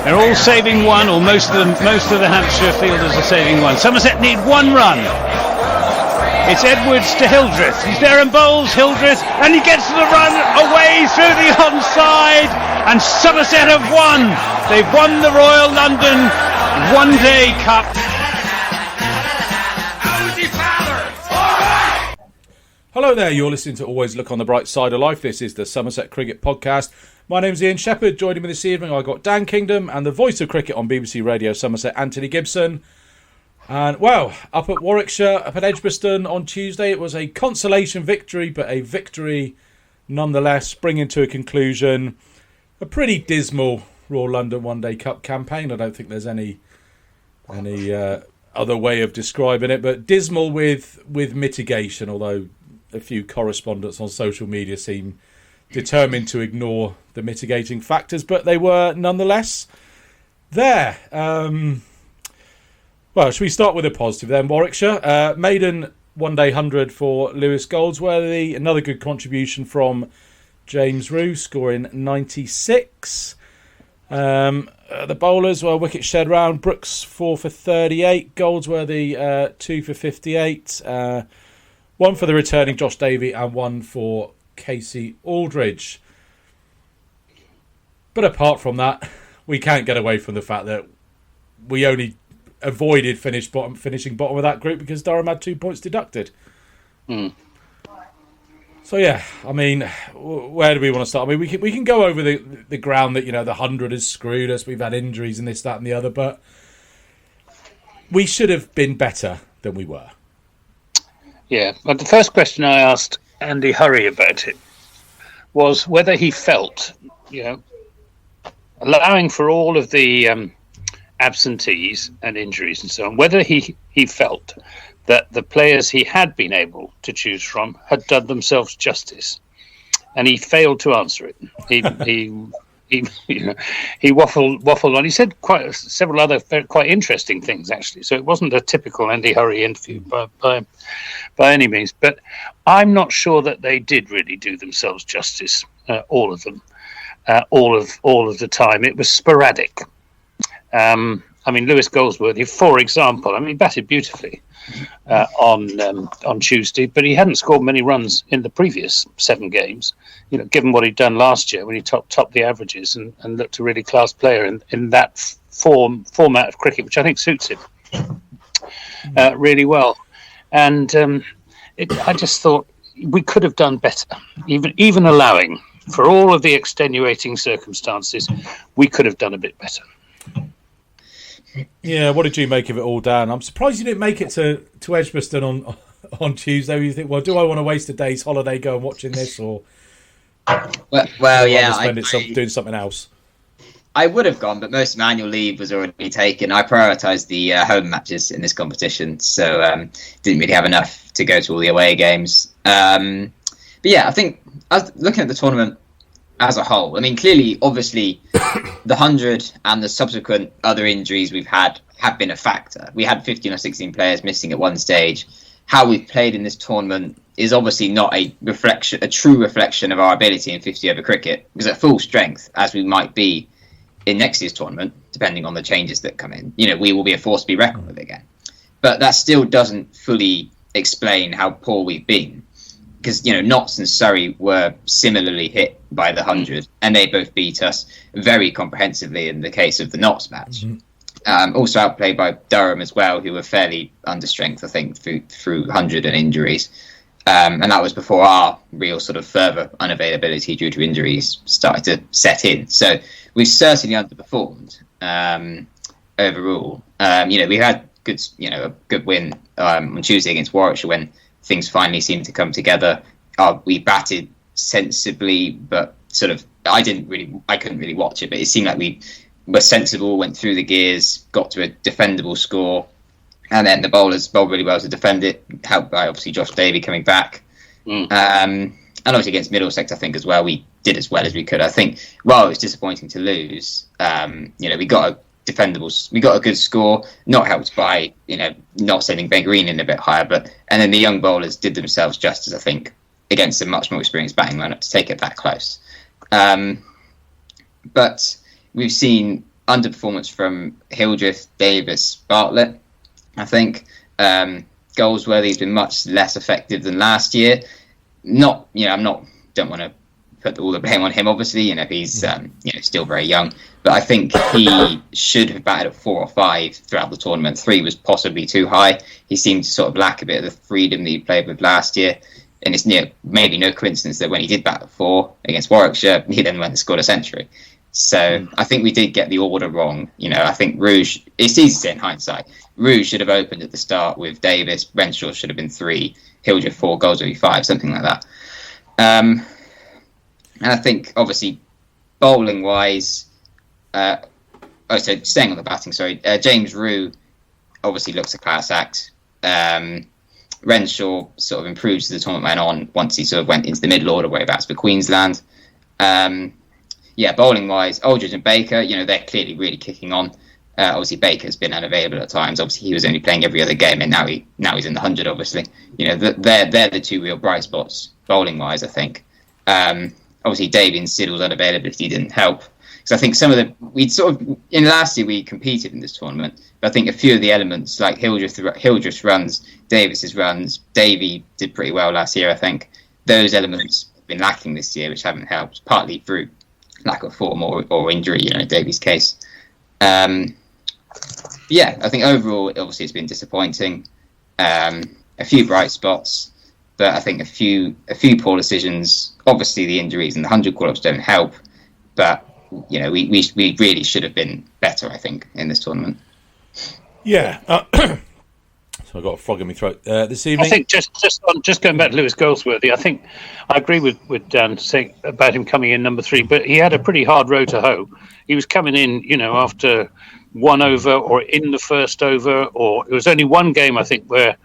They're all saving one, or most of the Hampshire fielders are saving one. Somerset need one run. It's Edwards to Hildreth. He's there and bowls Hildreth, and he gets the run away through the onside, and Somerset have won. They've won the Royal London One Day Cup. Hello there, you're listening to Always Look on the Bright Side of Life. This is the Somerset Cricket Podcast. My name's Ian Shepherd. Joining me this evening, I've got Dan Kingdom and the voice of cricket on BBC Radio Somerset, Anthony Gibson. And, well, up at Warwickshire, up at Edgbaston on Tuesday, it was a consolation victory, but a victory nonetheless, bringing to a conclusion a pretty dismal Royal London One Day Cup campaign. I don't think there's any other way of describing it, but dismal with mitigation, although a few correspondents on social media seem determined to ignore the mitigating factors, but they were nonetheless there. Well, should we start with a positive then? Warwickshire, maiden one-day 100 for Lewis Goldsworthy. Another good contribution from James Roux, scoring 96. The bowlers were wicket shed round. Brooks 4 for 38. Goldsworthy 2 for 58. One for the returning Josh Davey and one for Casey Aldridge. But apart from that, we can't get away from the fact that we only avoided finishing bottom of that group because Durham had 2 points deducted. So yeah, I mean, where do we want to start? I mean, we can go over the ground that, you know, the 100 has screwed us. We've had injuries and this, that, and the other, but we should have been better than we were. Yeah, but the first question I asked Andy Hurry about it was whether he felt, you know, allowing for all of the absentees and injuries and so on, whether he felt that the players he had been able to choose from had done themselves justice, and he failed to answer it. He waffled on. He said several other quite interesting things actually. So it wasn't a typical Andy Hurry interview by any means. But I'm not sure that they did really do themselves justice. All of them, all of the time. It was sporadic. I mean, Lewis Goldsworthy, for example, batted beautifully on Tuesday, but he hadn't scored many runs in the previous 7 games. You know, given what he'd done last year when he topped the averages and looked a really class player in that format of cricket, which I think suits him really well. And I just thought we could have done better, even allowing for all of the extenuating circumstances, we could have done a bit better. Yeah, what did you make of it all, Dan? I'm surprised you didn't make it to Edgbaston on Tuesday. You think, well, do I want to waste a day's holiday going watching this, or well, yeah, spend it doing something else? I would have gone, but most of my annual leave was already taken. I prioritised the home matches in this competition, so didn't really have enough to go to all the away games. But yeah, I think I was looking at the tournament as a whole. I mean, clearly, obviously, the 100 and the subsequent other injuries we've had have been a factor. We had 15 or 16 players missing at one stage. How we've played in this tournament is obviously not a true reflection of our ability in 50 over cricket, because at full strength, as we might be in next year's tournament, depending on the changes that come in, you know, we will be a force to be reckoned with again. But that still doesn't fully explain how poor we've been. Because, you know, Notts and Surrey were similarly hit by the 100, and they both beat us very comprehensively in the case of the Notts match. Also outplayed by Durham as well, who were fairly under strength, I think, through 100 and injuries. And that was before our real sort of further unavailability due to injuries started to set in. So we've certainly underperformed overall. You know, we had a good win on Tuesday against Warwickshire when things finally seemed to come together. We batted sensibly, but sort of I couldn't really watch it, but it seemed like we were sensible, went through the gears, got to a defendable score, and then the bowlers bowled really well to defend it, helped by obviously Josh Davey coming back. And obviously against Middlesex, I think as well, we did as well as we could. I think while it was disappointing to lose, you know, we got a good score, not helped by, you know, not sending Ben Green in a bit higher, and then the young bowlers did themselves justice, I think, against a much more experienced batting lineup to take it that close. But we've seen underperformance from Hildreth, Davis, Bartlett. I think Goldsworthy's been much less effective than last year. Don't want to put all the blame on him. Obviously, he's still very young, but I think he should have batted at 4 or 5 throughout the tournament. 3 was possibly too high. He seemed to sort of lack a bit of the freedom that he played with last year. And it's maybe no coincidence that when he did bat at 4 against Warwickshire, he then went and scored a century. So I think we did get the order wrong. I think Rouge, it's easy to say in hindsight, Rouge should have opened at the start with Davis, Renshaw should have been 3, Hildreth 4, Goldsworthy 5, something like that. And I think, obviously, bowling-wise, so staying on the batting, James Rue obviously looks a class act. Renshaw sort of improved as the tournament went on once he sort of went into the middle order where he bats for Queensland. Bowling-wise, Aldridge and Baker, they're clearly really kicking on. Obviously, Baker's been unavailable at times. Obviously, he was only playing every other game, and now he's in the 100, obviously. They're the 2 real bright spots, bowling-wise, I think. Obviously, Davian Siddle's unavailability didn't help. Because I think in last year we competed in this tournament, but I think a few of the elements, like Hildreth's runs, Davis's runs, Davey did pretty well last year, I think. Those elements have been lacking this year, which haven't helped, partly through lack of form or injury, in Davey's case. I think overall, obviously, it's been disappointing. A few bright spots, but I think a few poor decisions. Obviously, the injuries and the 100 call-ups don't help, but we really should have been better, I think, in this tournament. Yeah. So I got a frog in my throat this evening. I think just going back to Lewis Goldsworthy, I think I agree with Dan saying about him coming in number 3, but he had a pretty hard row to hoe. He was coming in, after 1 over or in the first over, or it was only one game, I think, where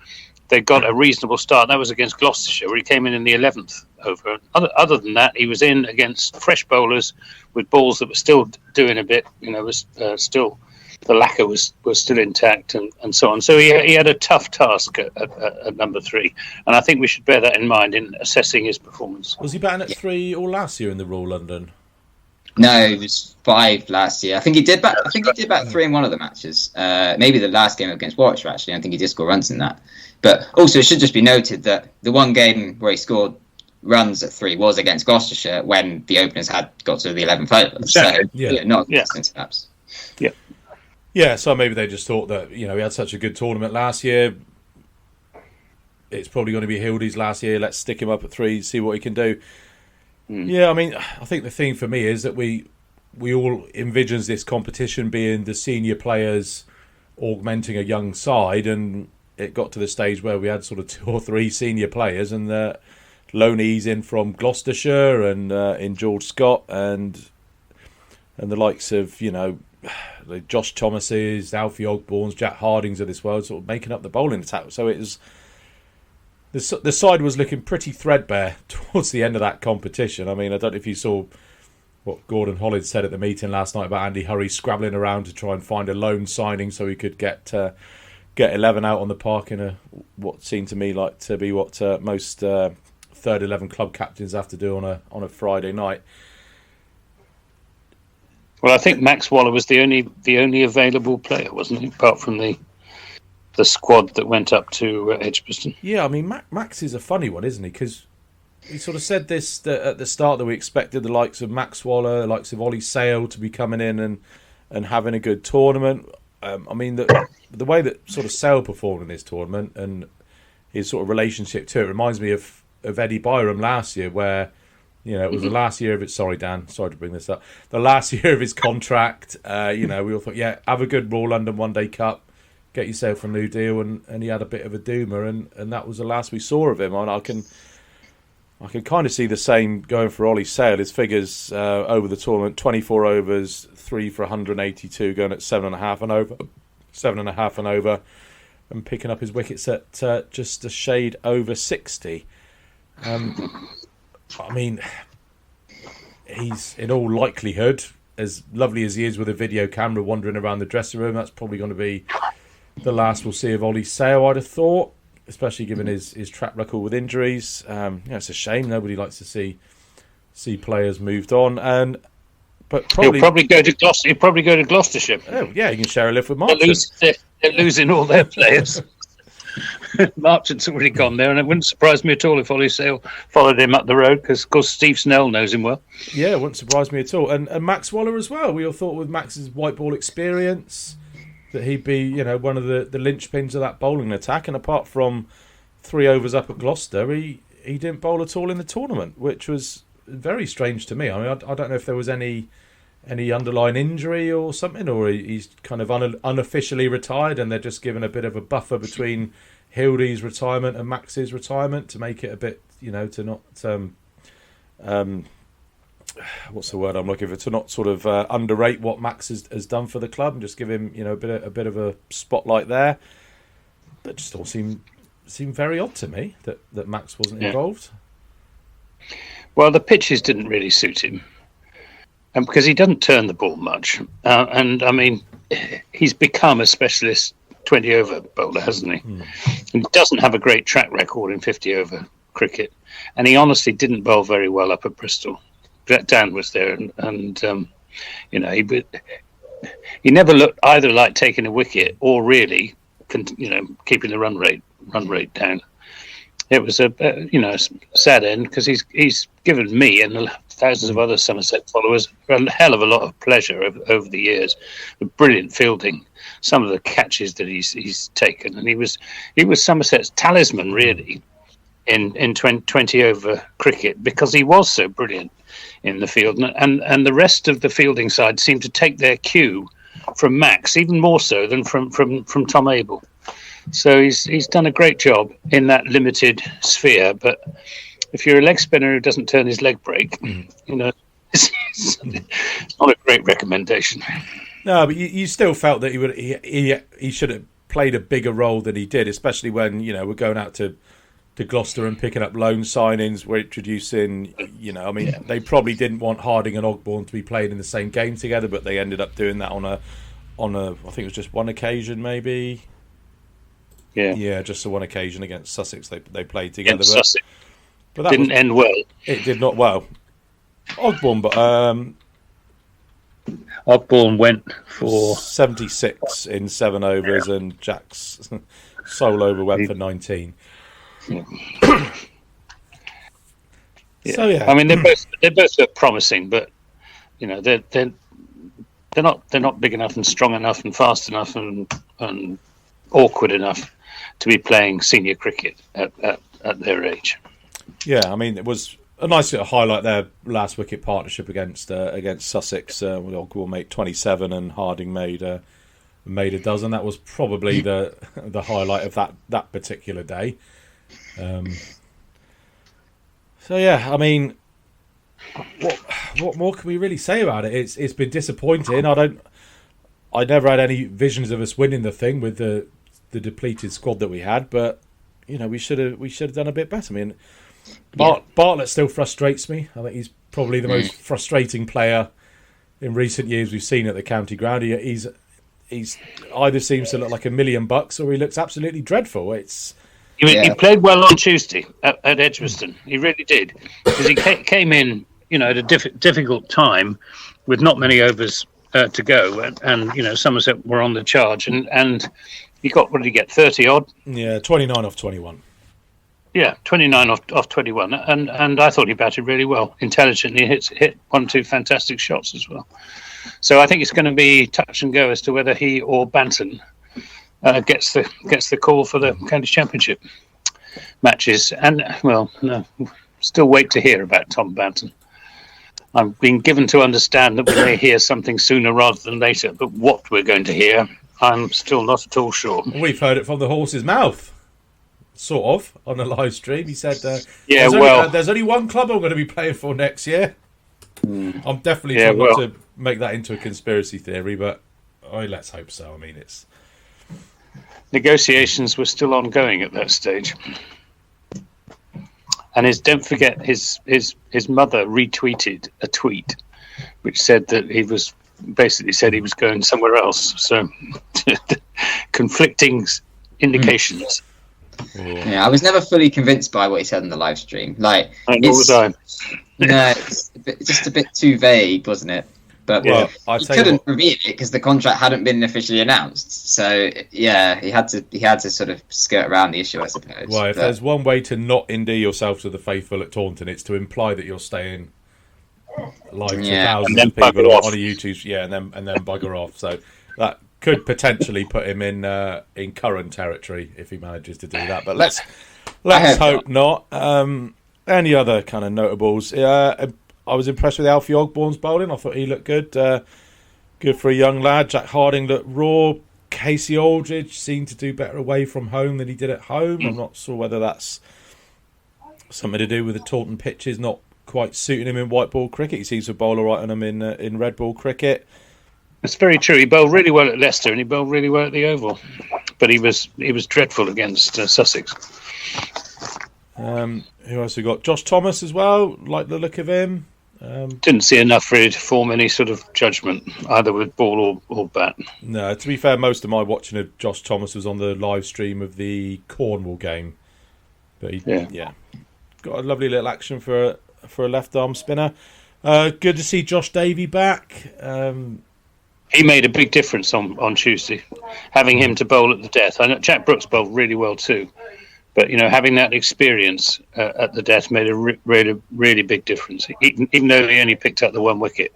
they got a reasonable start. That was against Gloucestershire, where he came in the 11th over. Other than that, he was in against fresh bowlers with balls that were still doing a bit, still the lacquer was still intact and so on. So he had a tough task at number 3, and I think we should bear that in mind in assessing his performance. Was he batting at 3 all last year in the Royal London? No, it was 5 last year. I think he did bat 3 in one of the matches. Maybe the last game against Warwickshire, actually. I think he did score runs in that. But also, it should just be noted that the one game where he scored runs at 3 was against Gloucestershire when the openers had got to the 11th over. So, not against perhaps. Yeah. Yeah, so maybe they just thought that, he had such a good tournament last year. It's probably going to be Hildy's last year. Let's stick him up at 3, see what he can do. Yeah, I think the thing for me is that we all envisions this competition being the senior players augmenting a young side, and it got to the stage where we had sort of 2 or 3 senior players, and the loanees in from Gloucestershire and in George Scott and the likes of the Josh Thomases, Alfie Ogborns, Jack Hardings of this world, sort of making up the bowling attack. So it was. The side was looking pretty threadbare towards the end of that competition. I don't know if you saw what Gordon Hollins said at the meeting last night about Andy Hurry scrabbling around to try and find a loan signing so he could get 11 out on the park in what seemed to me like to be what most third 11 club captains have to do on a Friday night. Well, I think Max Waller was the only available player, wasn't he? Apart from the squad that went up to Edgbaston. Yeah, Max is a funny one, isn't he? Because he sort of said this at the start that we expected the likes of Max Waller, the likes of Ollie Sale to be coming in and having a good tournament. The way that sort of Sale performed in this tournament and his sort of relationship to it reminds me of Eddie Byram last year, where it was the last year of it. Sorry, Dan. Sorry to bring this up. The last year of his contract. We all thought, have a good Royal London One Day Cup. Get yourself a new deal, and he had a bit of a doomer, and that was the last we saw of him. And I can kind of see the same going for Ollie Sale. His figures over the tournament: 24 overs, 3 for 182, going at 7.5 and over, and picking up his wickets at just a shade over 60. He's in all likelihood, as lovely as he is with a video camera wandering around the dressing room, that's probably going to be the last we'll see of Ollie Sale, I'd have thought, especially given his track record with injuries. It's a shame. Nobody likes to see players moved on. And but probably he'll probably go to Gloucester. He'll probably go to Gloucestership. Oh yeah, you can share a lift with Marchant. They're losing all their players. Marchant's already gone there, and it wouldn't surprise me at all if Ollie Sale followed him up the road, because of course Steve Snell knows him well. Yeah, it wouldn't surprise me at all. And Max Waller as well. We all thought with Max's white ball experience that he'd be, one of the linchpins of that bowling attack. And apart from 3 overs up at Gloucester, he didn't bowl at all in the tournament, which was very strange to me. I mean, I don't know if there was any underlying injury or something, or he's kind of unofficially retired and they're just given a bit of a buffer between Hildy's retirement and Max's retirement to make it a bit, to not what's the word I'm looking for, to not sort of underrate what Max has done for the club and just give him a bit of a spotlight there. That just all seemed very odd to me that Max wasn't involved. Well, the pitches didn't really suit him. And because he doesn't turn the ball much. And, I mean, he's become a specialist 20-over bowler, hasn't he? And he doesn't have a great track record in 50-over cricket. And he honestly didn't bowl very well up at Bristol. Dan was there, and he never looked either like taking a wicket or really, keeping the run rate down. It was a sad end, because he's given me and thousands of other Somerset followers a hell of a lot of pleasure over the years. The brilliant fielding, some of the catches that he's taken, and he was Somerset's talisman really in 20 over cricket, because he was so brilliant in the field, and the rest of the fielding side seemed to take their cue from Max, even more so than from Tom Abel. So he's done a great job in that limited sphere. But if you're a leg spinner who doesn't turn his leg break, it's not a great recommendation. No, but you still felt that he should have played a bigger role than he did, especially when we're going out to Gloucester and picking up loan signings. We're introducing, they probably didn't want Harding and Ogbourne to be playing in the same game together, but they ended up doing that on a I think it was just one occasion maybe. Yeah, just the one occasion against Sussex they played together. But that didn't end well. It did not well. Ogbourne, but Ogbourne went for 76 in 7 overs, and Jack's sole over went for 19. Yeah. So yeah, I mean they both look promising, but they're not big enough and strong enough and fast enough and awkward enough to be playing senior cricket at their age. Yeah, I mean, it was a nice little highlight there. Last wicket partnership against Sussex, with Ogbourne made 27 and Harding made a dozen. That was probably the highlight of that particular day. So yeah, I mean, what more can we really say about it? It's been disappointing. I never had any visions of us winning the thing with the depleted squad that we had, but we should have done a bit better. I mean, Bartlett still frustrates me. I think he's probably the most frustrating player in recent years we've seen at the county ground. He's either seems to look like $1 million or he looks absolutely dreadful. He played well on Tuesday at Edgbaston. He really did, because he came in at a difficult time with not many overs to go, and Somerset were on the charge, and he got, what did he get, 30 odd? Yeah, 29 off 21. Yeah, 29 off 21, and I thought he batted really well, intelligently, hit 1-2 fantastic shots as well. So I think it's going to be touch and go as to whether he or Banton gets the call for the county championship matches. And still wait to hear about Tom Banton. I've been given to understand that we may hear something sooner rather than later, but what we're going to hear, I'm still not at all sure. We've heard it from the horse's mouth, sort of, on a live stream. He said, there's only one club I'm going to be playing for next year. I'm definitely trying not to make that into a conspiracy theory, but let's hope so. I mean, it's... Negotiations were still ongoing at that stage. And don't forget, his mother retweeted a tweet which said that he was going somewhere else. So conflicting indications. Yeah, I was never fully convinced by what he said in the live stream. Nor was I. No, it's just a bit too vague, wasn't it? but I'll he tell you couldn't what. reveal it because the contract hadn't been officially announced. So yeah, he had to sort of skirt around the issue, I suppose. Well, if there's one way to not endear yourself to the faithful at Taunton, it's to imply that you're staying live to thousands of people on a YouTube, and then bugger off. So that could potentially put him in current territory if he manages to do that. But let's hope not. Any other kind of notables? I was impressed with Alfie Ogborn's bowling. I thought he looked good. Good for a young lad. Jack Harding looked raw. Casey Aldridge seemed to do better away from home than he did at home. I'm not sure whether that's something to do with the Taunton pitches not quite suiting him in white ball cricket. He seems to bowl all right on him in red ball cricket. It's very true. He bowled really well at Leicester and he bowled really well at the Oval, but he was dreadful against Sussex. Who else we got? Josh Thomas as well. Like the look of him. Didn't see enough really to form any sort of judgment either with ball or bat. No, to be fair, most of my watching of Josh Thomas was on the live stream of the Cornwall game. But he got a lovely little action for a left arm spinner. Good to see Josh Davey back. He made a big difference on Tuesday, having him to bowl at the death. I know Jack Brooks bowled really well too, but having that experience at the death made a really big difference. Even though he only picked up the one wicket,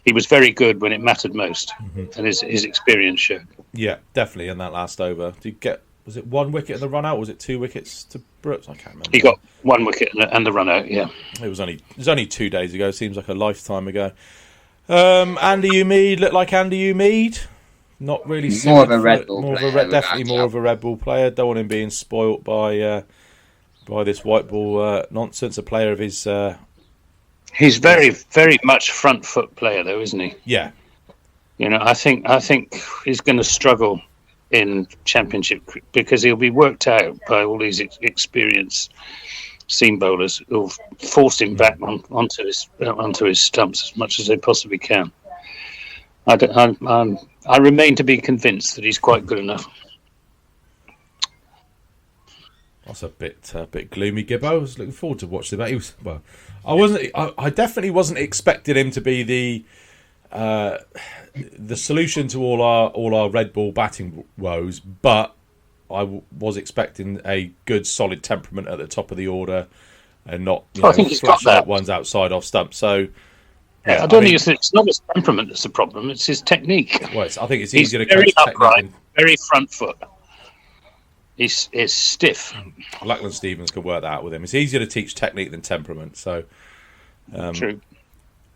he was very good when it mattered most, and his experience showed. Yeah, definitely in that last over. Was it one wicket in the run out? Or was it 2 wickets to Brooks? I can't remember. He got 1 wicket and the run out. Yeah, it was only 2 days ago. Seems like a lifetime ago. Andy Umeed looked like Andy Umeed. Not really more of a red ball player. Definitely more of a red ball player. Don't want him being spoilt by this white ball nonsense. A player of his. He's very, very much front foot player, though, isn't he? Yeah. I think he's going to struggle in Championship because he'll be worked out by all these experienced seam bowlers who'll force him back onto his stumps as much as they possibly can. I remain to be convinced that he's quite good enough. That's a bit gloomy, Gibbo. I was looking forward to watching that. I definitely wasn't expecting him to be the solution to all our red ball batting woes, but I was expecting a good solid temperament at the top of the order and not I think he's got that. ones outside off stump. So I don't think it's not his temperament that's the problem; it's his technique. Well, I think it's easier to very coach upright, technique. Very front foot. He's stiff. Lachlan Stevens could work that out with him. It's easier to teach technique than temperament. So True.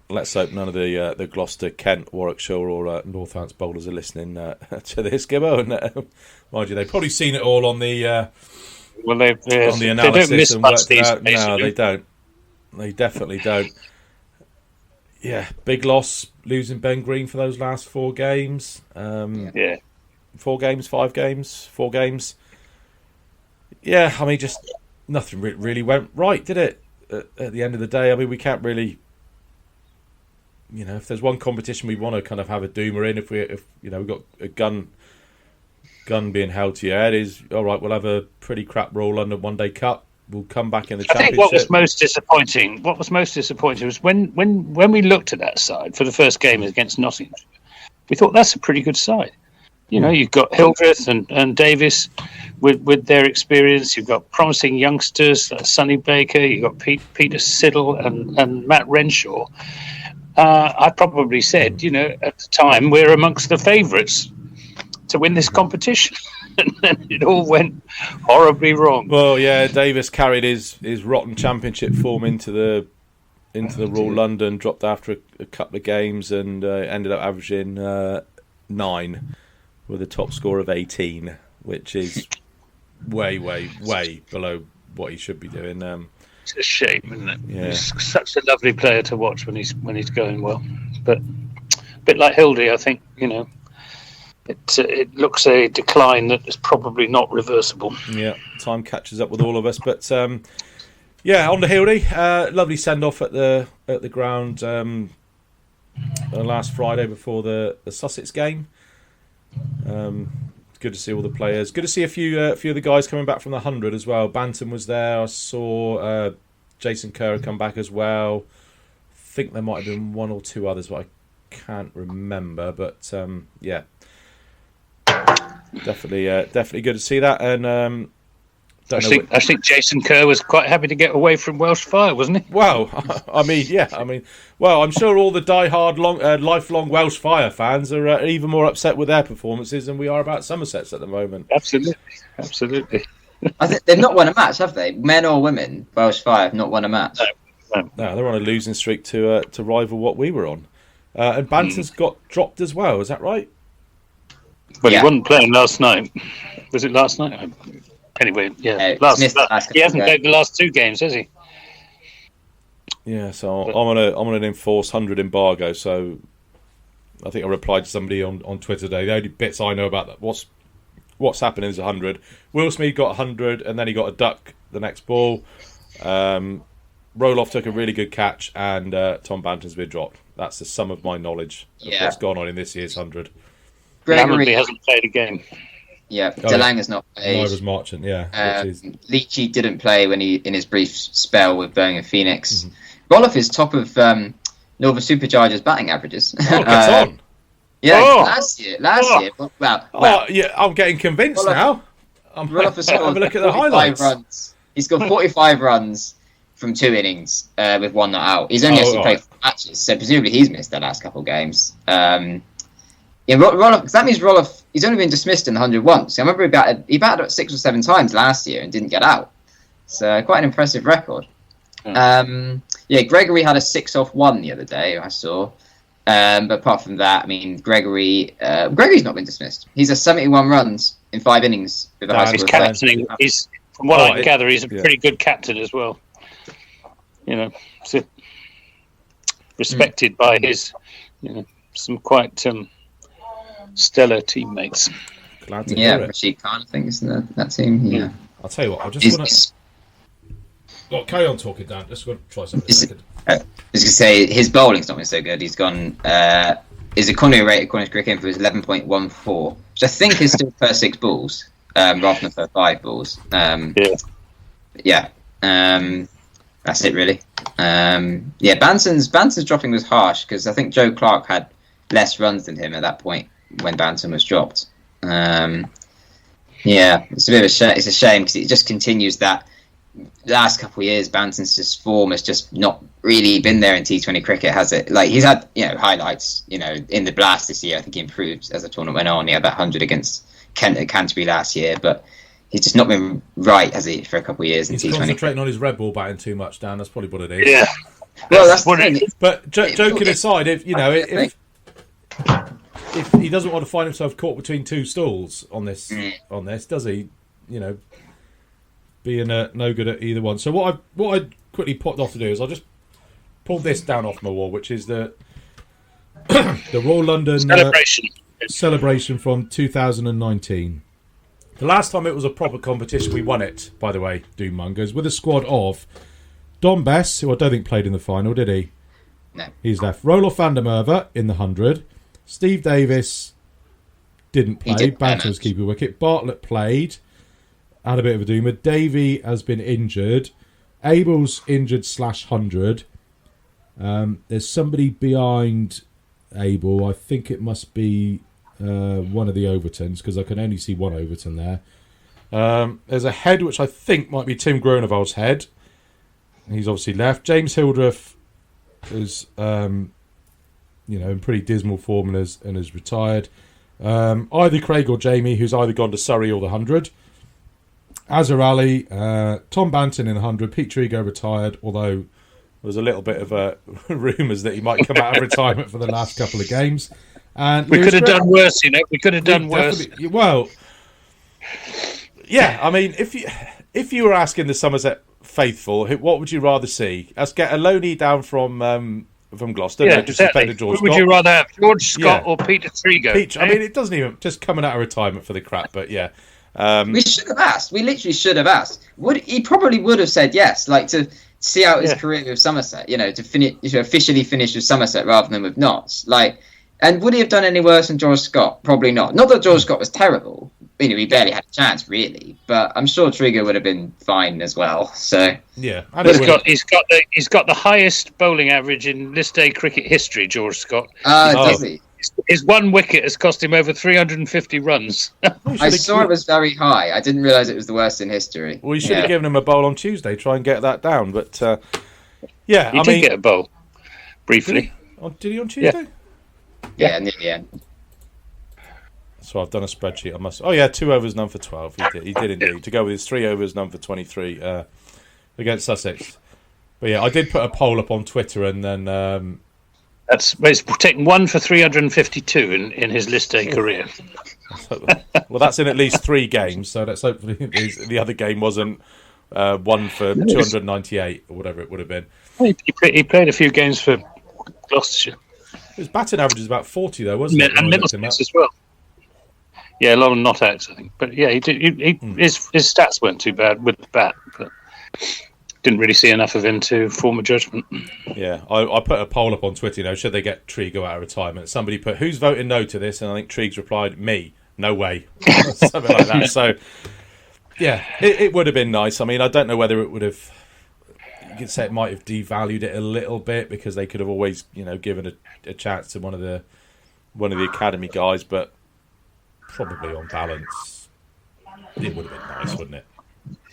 Let's hope none of the Gloucester, Kent, Warwickshire, or Northants bowlers are listening to this, Gibbo. And mind you, they've probably seen it all on the on the analysis and worked it out. No, they don't. They definitely don't. Yeah, big loss losing Ben Green for those last 4 games. 4 games, 5 games, 4 games. Yeah, I mean, just nothing really went right, did it? At the end of the day, I mean, we can't really. If there's one competition we want to kind of have a doomer in, if we've got a gun being held to your head, is all right. We'll have a pretty crap Royal London One Day Cup. We'll come back in the Championship. I think what was most disappointing was when we looked at that side for the first game against Nottingham, we thought that's a pretty good side. You've got Hildreth and Davis with their experience. You've got promising youngsters, Sonny Baker. You've got Peter Siddle and Matt Renshaw. I probably said, at the time, we're amongst the favourites to win this competition. And then it all went horribly wrong. Well, yeah, Davis carried his rotten Championship form into the Royal London, dropped after a couple of games, and ended up averaging 9 with a top score of 18, which is way below what he should be doing. It's a shame, isn't it? Yeah. He's such a lovely player to watch when he's going well. But a bit like Hildy, I think, it looks a decline that is probably not reversible. Yeah, time catches up with all of us. But on to Hildy. Lovely send off at the ground last Friday before the Sussex game. Good to see all the players. Good to see a few of the guys coming back from the 100 as well. Bantam was there. I saw Jason Kerr come back as well. I think there might have been 1 or 2 others, but I can't remember, but yeah, definitely good to see that. And I think Jason Kerr was quite happy to get away from Welsh Fire, wasn't he? Well, I'm sure all the die-hard, lifelong Welsh Fire fans are even more upset with their performances than we are about Somerset's at the moment. Absolutely. I think they've not won a match, have they? Men or women, Welsh Fire have not won a match. No, they're on a losing streak to rival what we were on. And Banton's got dropped as well, is that right? Well, he wasn't playing last night. Was it last night? Anyway, yeah. He hasn't played the last 2 games, has he? Yeah, so I'm on an enforced 100 embargo. So I think I replied to somebody on Twitter today. The only bits I know about that what's happening is 100. Will Smead got 100, and then he got a duck the next ball. Roloff took a really good catch, and Tom Banton's been dropped. That's the sum of my knowledge of what's gone on in this year's 100. Gregory hasn't played a game. Yeah, DeLang has not played. Neither was Marchant, yeah. Leachy didn't play when in his brief spell with Birmingham Phoenix. Mm-hmm. Roloff is top of Northern Superchargers batting averages. Oh, gets on. Yeah, last year. Well, yeah, I'm getting convinced now. Roloff has scored have a look at the highlights. Runs. He scored 45 runs from 2 innings with 1 not out. He's only actually played 4 matches, so presumably he's missed the last couple of games. Yeah, Roloff, because that means Roloff, he's only been dismissed in the 100 once. I remember he batted up 6 or 7 times last year and didn't get out. So quite an impressive record. Yeah, Gregory had a 6-off-1 the other day, I saw. But apart from that, I mean, Gregory's not been dismissed. He's has 71 runs in 5 innings with a high He's score. captaining. From what I can gather, he's a pretty good captain as well. You know, respected by his, some quite stellar teammates. Glad to hear it. Rashid Khan, I think, is in that team. Yeah. I'll tell you what, I just want to... Well, carry on talking, Dan. Just going to try something a second. I was going to say, his bowling's not been so good. He's gone... his economy rate according to Cricket Info is 11.14, which I think is still per 6 balls, rather than per 5 balls. That's it, really. Banton's dropping was harsh, because I think Joe Clark had less runs than him at that point when Banton was dropped. It's a bit of a shame. It's a shame because it just continues that last couple of years Banton's form has just not really been there in T20 cricket, has it? Like, he's had highlights. In the Blast this year, I think he improved as the tournament went on. He had that 100 against Kent at Canterbury last year, but he's just not been right, has he, for a couple of years in T20? He's concentrating on his red ball batting too much, Dan. That's probably what it is. Yeah. Well, that's what it is. But joking aside, if he doesn't want to find himself caught between 2 stools on this, does he? Being no good at either one. So what I quickly popped off to do is I'll just pull this down off my wall, which is the Royal London celebration from 2019. The last time it was a proper competition, we won it, by the way, Doommongers, with a squad of Don Bess, who I don't think played in the final, did he? No. He's left. Roloff van der Merwe in the 100. Steve Davis didn't play. Banton was keeping wicket. Bartlett played. Had a bit of a doomer. Davey has been injured. Abel's injured /100. There's somebody behind Abel. I think it must be one of the Overtons, because I can only see one Overton there. There's a head which I think might be Tim Groenewald's head. He's obviously left. James Hildreth is in pretty dismal form and has retired. Either Craig or Jamie, who's either gone to Surrey or the 100. Azhar Ali, Tom Banton in the 100. Pete Trigo retired, although there's a little bit of rumours that he might come out of retirement for the last couple of games. And we could have done worse, We could have done worse. Well, yeah. I mean, if you were asking the Somerset faithful, what would you rather see? Us get a loanee down from Gloucester? Yeah, exactly. Who would you rather have, George Scott or Peter Trigo? I mean, it doesn't even just coming out of retirement for the crap, but yeah. We should have asked. We literally should have asked. He probably would have said yes, like to see out his career with Somerset. To finish, officially finish with Somerset rather than with Notts. And would he have done any worse than George Scott? Probably not. Not that George Scott was terrible, we barely had a chance really. But I'm sure Trigger would have been fine as well. So yeah, he's got the highest bowling average in List A cricket history. George Scott. Does he? His one wicket has cost him over 350 runs. I saw it was very high. I didn't realise it was the worst in history. Well, you should have given him a bowl on Tuesday. Try and get that down. But yeah, he did get a bowl briefly. Did he on Tuesday? Yeah, near the end. So I've done a spreadsheet. I must. Oh yeah, 2 overs, none for 12. He did indeed. To go with his 3 overs, none for 23 against Sussex. But yeah, I did put a poll up on Twitter, and then it's taken 1 for 352 in his List A career. Well, that's in at least 3 games. So let's hopefully the other game wasn't 1 for 298 or whatever it would have been. He played a few games for Gloucestershire. His batting average is about 40 though, wasn't it? And Middlesex as well. Yeah, a lot of not outs, I think. But yeah, he did. His stats weren't too bad with the bat, but didn't really see enough of him to form a judgment. Yeah, I put a poll up on Twitter. Should they get Trigo out of retirement? Somebody put, "Who's voting no to this?" And I think Triggs replied, "Me. No way." Something like that. So yeah, it would have been nice. I mean, I don't know whether it would have. You could say it might have devalued it a little bit because they could have always, given a chance to one of the academy guys, but probably on balance, it would have been nice, wouldn't it?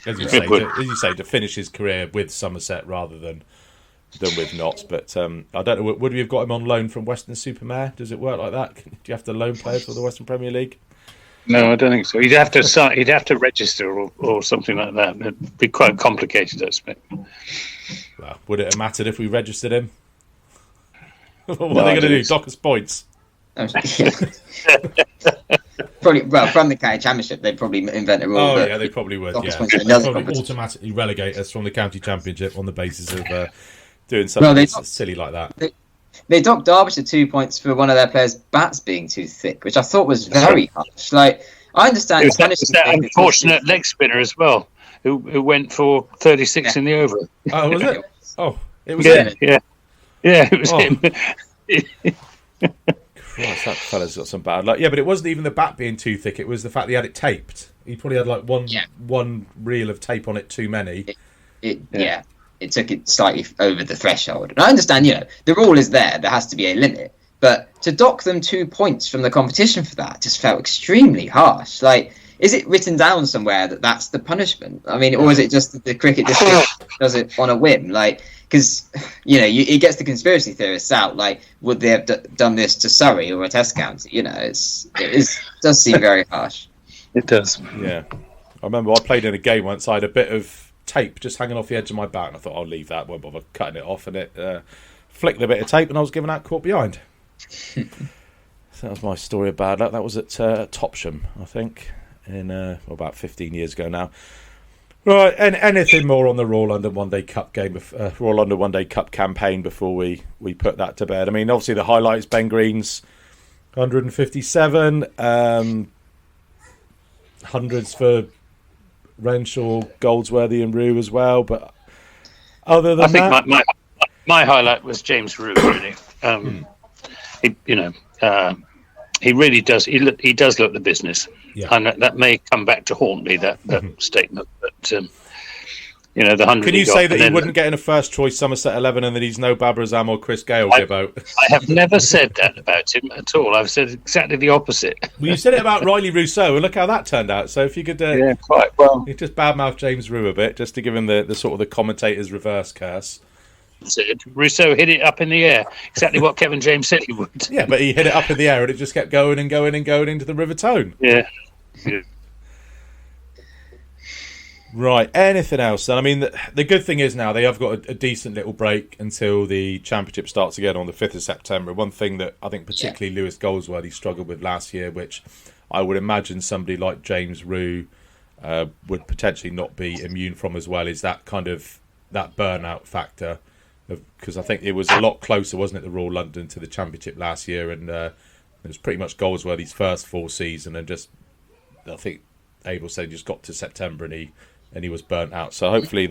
As you say, to finish his career with Somerset rather than with Notts. But I don't know. Would we have got him on loan from Western-super-Mare? Does it work like that? Do you have to loan players for the Western Premier League? No, I don't think so. He'd have to register or something like that. It'd be quite complicated, I expect. Well, would it have mattered if we registered him? What are they going to do? Dock us points? Probably. Well, from the county championship, they'd probably invent a rule. Oh yeah, they probably would. Yeah, they'd probably automatically relegate us from the county championship on the basis of doing something silly like that. They docked Derbyshire 2 points for one of their players' bats being too thick, which I thought was very harsh. Like, I understand. It was that unfortunate leg spinner as well, who went for 36 in the over. Oh, was it? Oh, it was him. Yeah, it was him. Christ, that fella's got some bad luck. Yeah, but it wasn't even the bat being too thick. It was the fact that he had it taped. He probably had like one reel of tape on it too many. It took it slightly over the threshold. And I understand, the rule is there. There has to be a limit. But to dock them 2 points from the competition for that just felt extremely harsh. Like, is it written down somewhere that that's the punishment? I mean, or is it just that the cricket district does it on a whim? Like, because, it gets the conspiracy theorists out. Like, would they have done this to Surrey or a Test county? It does seem very harsh. It does. Yeah. I remember I played in a game once. I had a bit of tape just hanging off the edge of my bat, and I thought I'll leave that, won't bother cutting it off, and it flicked a bit of tape, and I was given out caught behind. So that was my story of bad luck. That was at Topsham, I think, in about 15 years ago now. Right, and anything more on the Royal London One Day Cup game, Royal London One Day Cup campaign before we put that to bed? I mean, obviously the highlights: Ben Green's 157, hundreds for Renshaw, Goldsworthy, and Rue as well. But other than that, I think my highlight was James Rue. Really, he really does. He does look the business. Yeah. And that may come back to haunt me, that statement. But the 100. Can you say that he wouldn't get in a first choice Somerset 11 and that he's no Babur Azam or Chris Gale give out? I have never said that about him at all. I've said exactly the opposite. Well, you said it about Riley Rousseau, and look how that turned out. So if you could, quite well. You just badmouth James Rue a bit, just to give him the sort of the commentator's reverse curse. Rousseau hit it up in the air, exactly what Kevin James said he would. Yeah, but he hit it up in the air, and it just kept going and going and going into the River Tone. Yeah. Right, anything else? And I mean, the good thing is now they have got a decent little break until the championship starts again on the 5th of September. One thing that I think particularly Lewis Goldsworthy struggled with last year, which I would imagine somebody like James Rue would potentially not be immune from as well, is that kind of that burnout factor. Because I think it was a lot closer, wasn't it, the Royal London to the championship last year, and it was pretty much Goldsworthy's first full season, and just I think Abel said he just got to September and he was burnt out. So hopefully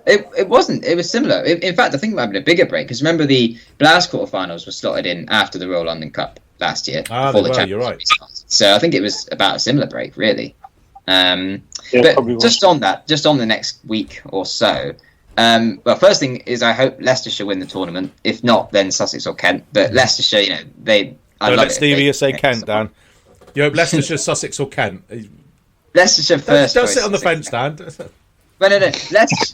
It wasn't. It was similar. In fact, I think it might have been a bigger break because remember the Blast quarterfinals were slotted in after the Royal London Cup last year. You're right. So I think it was about a similar break, really. But just on the next week or so. Well, first thing is I hope Leicestershire win the tournament. If not, then Sussex or Kent. But Leicestershire, Don't let Stevie say Kent, Dan. You hope Leicestershire, Sussex or Kent. Leicestershire first. Don't sit on the fence, Dan. But no.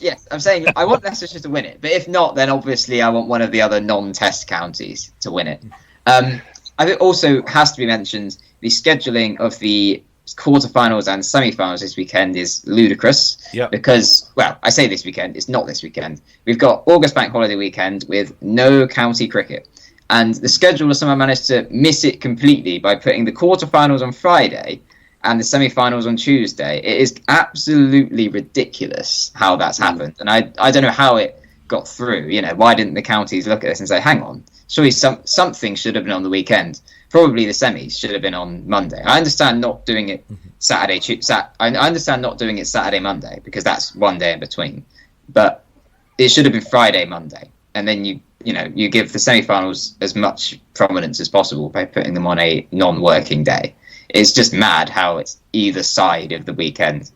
Yes, I'm saying I want Leicestershire to win it. But if not, then obviously I want one of the other non-test counties to win it. I think also has to be mentioned the scheduling of the quarterfinals and semi-finals this weekend is ludicrous. Yep. Because, well, I say this weekend, it's not this weekend. We've got August Bank Holiday weekend with no county cricket. And the scheduler somehow managed to miss it completely by putting the quarterfinals on Friday and the semi-finals on Tuesday. It is absolutely ridiculous how that's happened. And I don't know how it got through. Why didn't the counties look at this and say, hang on, surely something should have been on the weekend. Probably the semis should have been on Monday. I understand not doing it Saturday. I understand not doing it Saturday, Monday, because that's one day in between. But it should have been Friday, Monday. And then you give the semi-finals as much prominence as possible by putting them on a non-working day. It's just mad how it's either side of the weekend.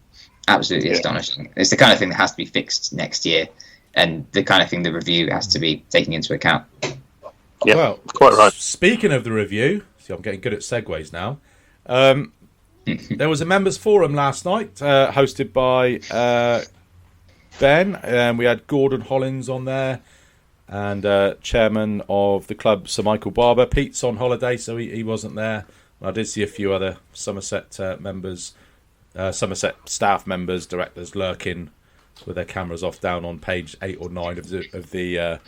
Absolutely astonishing. It's the kind of thing that has to be fixed next year, and the kind of thing the review has to be taking into account. Yeah, well, quite right. Speaking of the review, see, I'm getting good at segues now. There was a members forum last night, hosted by Ben, and we had Gordon Hollins on there, and chairman of the club, Sir Michael Barber. Pete's on holiday, so he wasn't there. I did see a few other Somerset members, Somerset staff members, directors lurking with their cameras off down on page 8 or 9 of the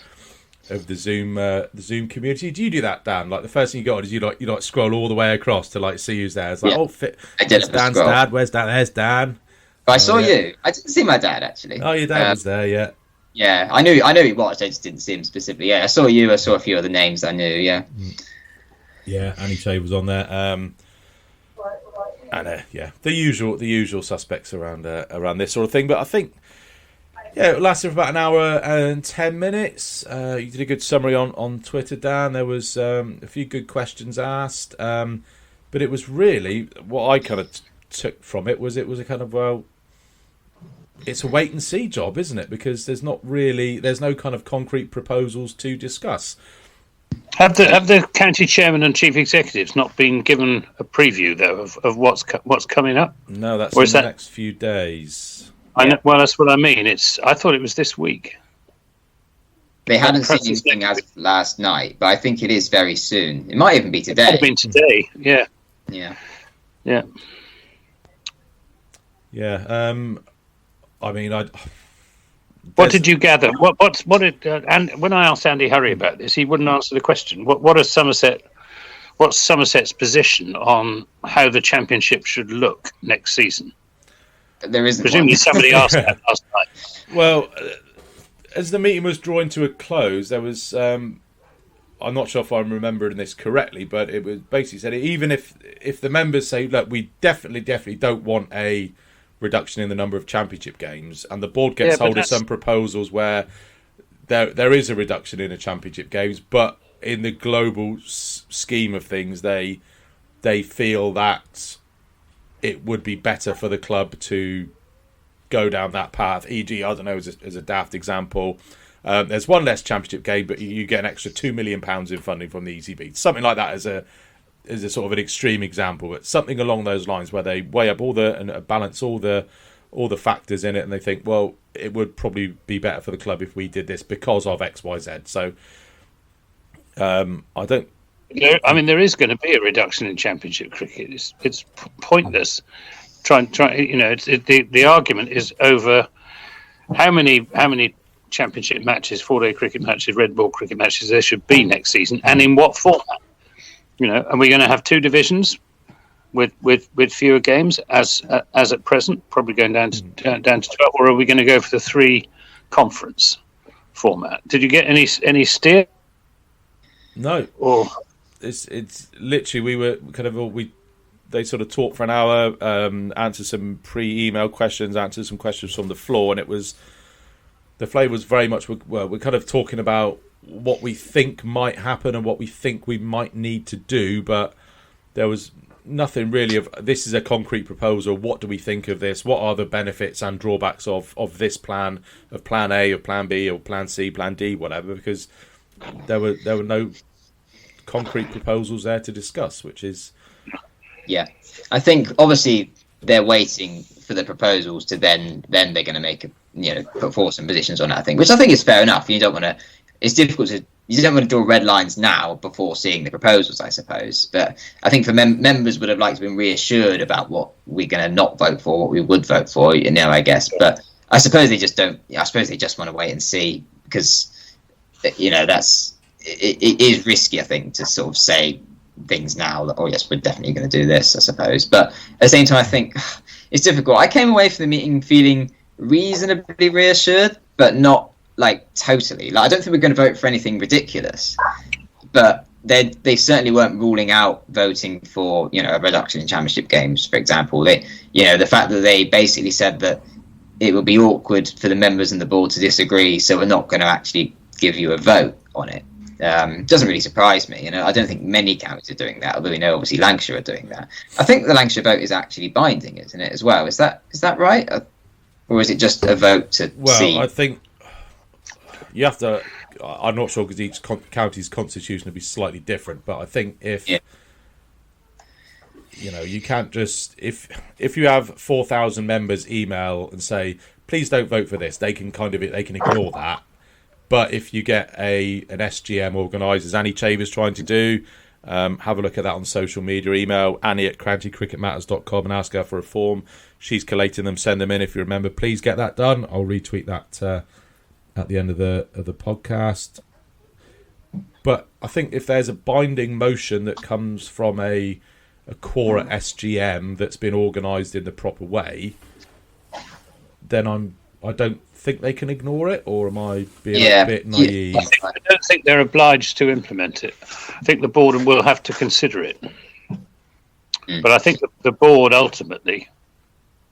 Zoom community. Do you do that, Dan? Like the first thing you got is you scroll all the way across to like see who's there. It's like, I did. Dan's dad. Where's Dan? There's Dan. But I saw you. I didn't see my dad actually. Oh, your dad was there, yeah. Yeah, I knew he was. I just didn't see him specifically. Yeah, I saw you. I saw a few other names I knew. Yeah. Yeah, Annie Che was on there. And the usual suspects around this sort of thing. But I think it lasted for about an hour and 10 minutes. You did a good summary on Twitter, Dan. There was a few good questions asked, but it was really what I kind of took from it was a kind of it's a wait and see job, isn't it? Because there's no kind of concrete proposals to discuss. Have the county chairman and chief executives not been given a preview though of what's coming up? No, that's in the next few days. Well, that's what I mean. I thought it was this week. They hadn't seen anything as of last night, but I think it is very soon. It might even be today. It might have been today. Yeah. Yeah. Yeah. Yeah. I mean, what did you gather? What did and when I asked Andy Hurry about this, he wouldn't answer the question. What's Somerset's position on how the championship should look next season? There isn't. Presumably somebody asked that last night. Well, as the meeting was drawing to a close, there was I'm not sure if I'm remembering this correctly, but it was basically said even if the members say, look, we definitely don't want a reduction in the number of championship games, and the board gets hold of some proposals where there is a reduction in the championship games, but in the global scheme of things, they feel that it would be better for the club to go down that path. E.g., I don't know, as a daft example, there's one less championship game, but you get an extra £2 million in funding from the ECB. Something like that as a sort of an extreme example, but something along those lines where they weigh up and balance all the factors in it, and they think, well, it would probably be better for the club if we did this because of X, Y, Z. So I don't. I mean, there is going to be a reduction in championship cricket. It's pointless. The argument is over how many championship matches, 4-day cricket matches, red ball cricket matches there should be next season, and in what format. Are we going to have 2 divisions with fewer games as at present, probably going down to 12, or are we going to go for the 3 conference format? Did you get any steer? No. Or it's literally we were kind of they sort of talked for an hour, answered some pre-email questions, answered some questions from the floor, and it was the flavour was very much we're kind of talking about what we think might happen and what we think we might need to do, but there was nothing really of this is a concrete proposal. What do we think of this? What are the benefits and drawbacks of this plan, of plan A, of plan B, or plan C, plan D, whatever? Because there were no concrete proposals there to discuss, which is yeah. I think obviously they're waiting for the proposals to then they're going to make put forward some positions on that thing, which I think is fair enough. You don't want to. It's difficult to. You don't want to draw red lines now before seeing the proposals, I suppose. But I think for members would have liked to be reassured about what we're going to not vote for, what we would vote for, I guess. But I suppose they just don't. I suppose they just want to wait and see because, it is risky, I think, to sort of say things now that, oh, yes, we're definitely going to do this, I suppose. But at the same time, I think it's difficult. I came away from the meeting feeling reasonably reassured, but not totally. I don't think we're going to vote for anything ridiculous, but they certainly weren't ruling out voting for a reduction in championship games, for example. The fact that they basically said that it would be awkward for the members and the board to disagree, so we're not going to actually give you a vote on it. Doesn't really surprise me. I don't think many counties are doing that, although we know obviously Lancashire are doing that. I think the Lancashire vote is actually binding, isn't it, as well? Is that right, or is it just a vote to see? Well, I think you have to. I'm not sure because each county's constitution will be slightly different, but I think if you can't just if you have 4,000 members email and say please don't vote for this, they can ignore that. But if you get an SGM organised, as Annie Chavers trying to do, have a look at that on social media. Email Annie at countycricketmatters.com and ask her for a form. She's collating them. Send them in if you remember. Please get that done. I'll retweet that at the end of the podcast. But I think if there's a binding motion that comes from a core at SGM that's been organised in the proper way, then I don't think they can ignore it, or am I being a bit naive? I don't think they're obliged to implement it. I think the board will have to consider it. But I think the board ultimately,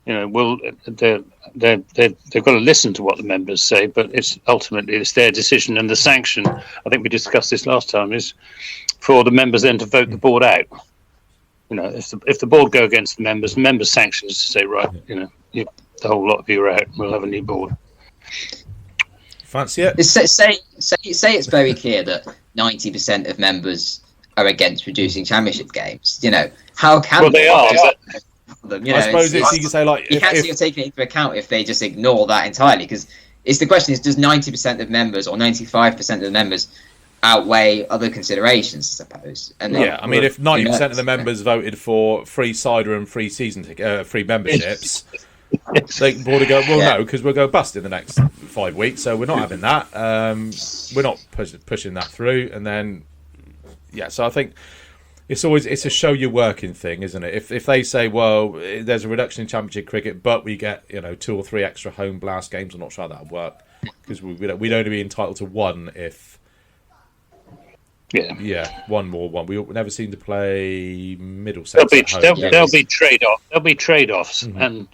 will they've got to listen to what the members say, but it's their decision, and the sanction, I think we discussed this last time, is for the members then to vote the board out. If the board go against the members sanction is to say, right, the whole lot of you are out, we'll have a new board. Fancy it? Say it's very clear that 90% of members are against reducing championship games. How can they are? Them? I suppose you can say you can't see you're taking it into account if they just ignore that entirely, because the question is, does 90% of members or 95% of the members outweigh other considerations, I suppose? And if 90% of the members voted for free cider and free free memberships. They can board go, no, because we'll go bust in the next 5 weeks, so we're not having that. We're not pushing that through. And then, so I think it's a show your working thing, isn't it? If they say, well, there's a reduction in championship cricket, but we get 2 or 3 extra home blast games, I'm not sure how that would work, because we'd only be entitled to one if. One more one. We never seem to play Middlesex. There'll be trade-offs, and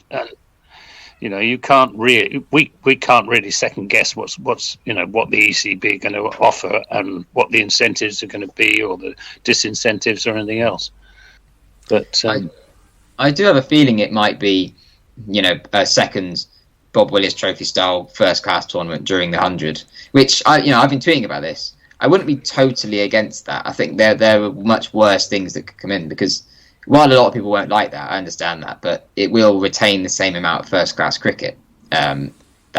you can't really we can't really second guess what the ECB are going to offer and what the incentives are going to be, or the disincentives or anything else. But I do have a feeling it might be a second Bob Willis Trophy style first class tournament during the 100, which I've been tweeting about this. I wouldn't be totally against that. I think there are much worse things that could come in, because while a lot of people won't like that, I understand that, but it will retain the same amount of first-class cricket, that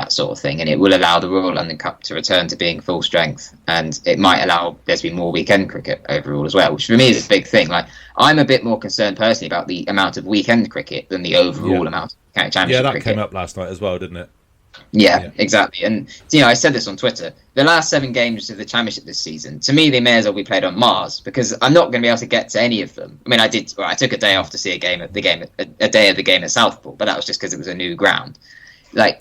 sort of thing, and it will allow the Royal London Cup to return to being full strength, and it might allow there to be more weekend cricket overall as well, which for me is a big thing. I'm a bit more concerned personally about the amount of weekend cricket than the overall amount of county championship cricket. Came up last night as well, didn't it? Yeah, exactly. And I said this on Twitter. The last 7 games of the championship this season, to me, they may as well be played on Mars, because I'm not going to be able to get to any of them. I mean, I took a day off to see a day of the game at Southport, but that was just because it was a new ground.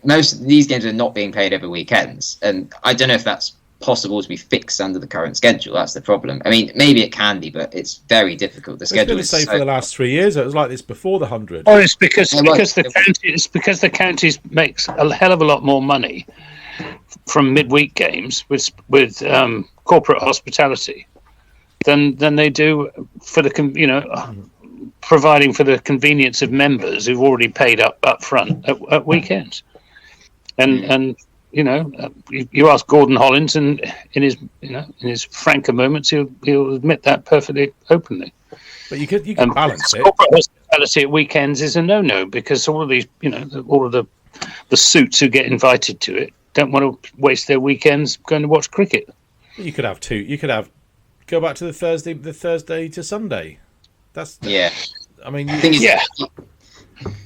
Most of these games are not being played over weekends, and I don't know if that's possible to be fixed under the current schedule. That's the problem. I mean, maybe it can be, but it's very difficult. The schedule is for the last 3 years. It was like this before the 100. Oh, it's because the counties makes a hell of a lot more money from midweek games with corporate hospitality than they do for the providing for the convenience of members who've already paid up front at weekends. And you ask Gordon Hollins, and in his franker moments, he'll admit that perfectly openly. But you can balance it. Corporate hospitality at weekends is a no-no, because all of these, all of the suits who get invited to it don't want to waste their weekends going to watch cricket. You could have two. You could have go back to the Thursday to Sunday. I mean,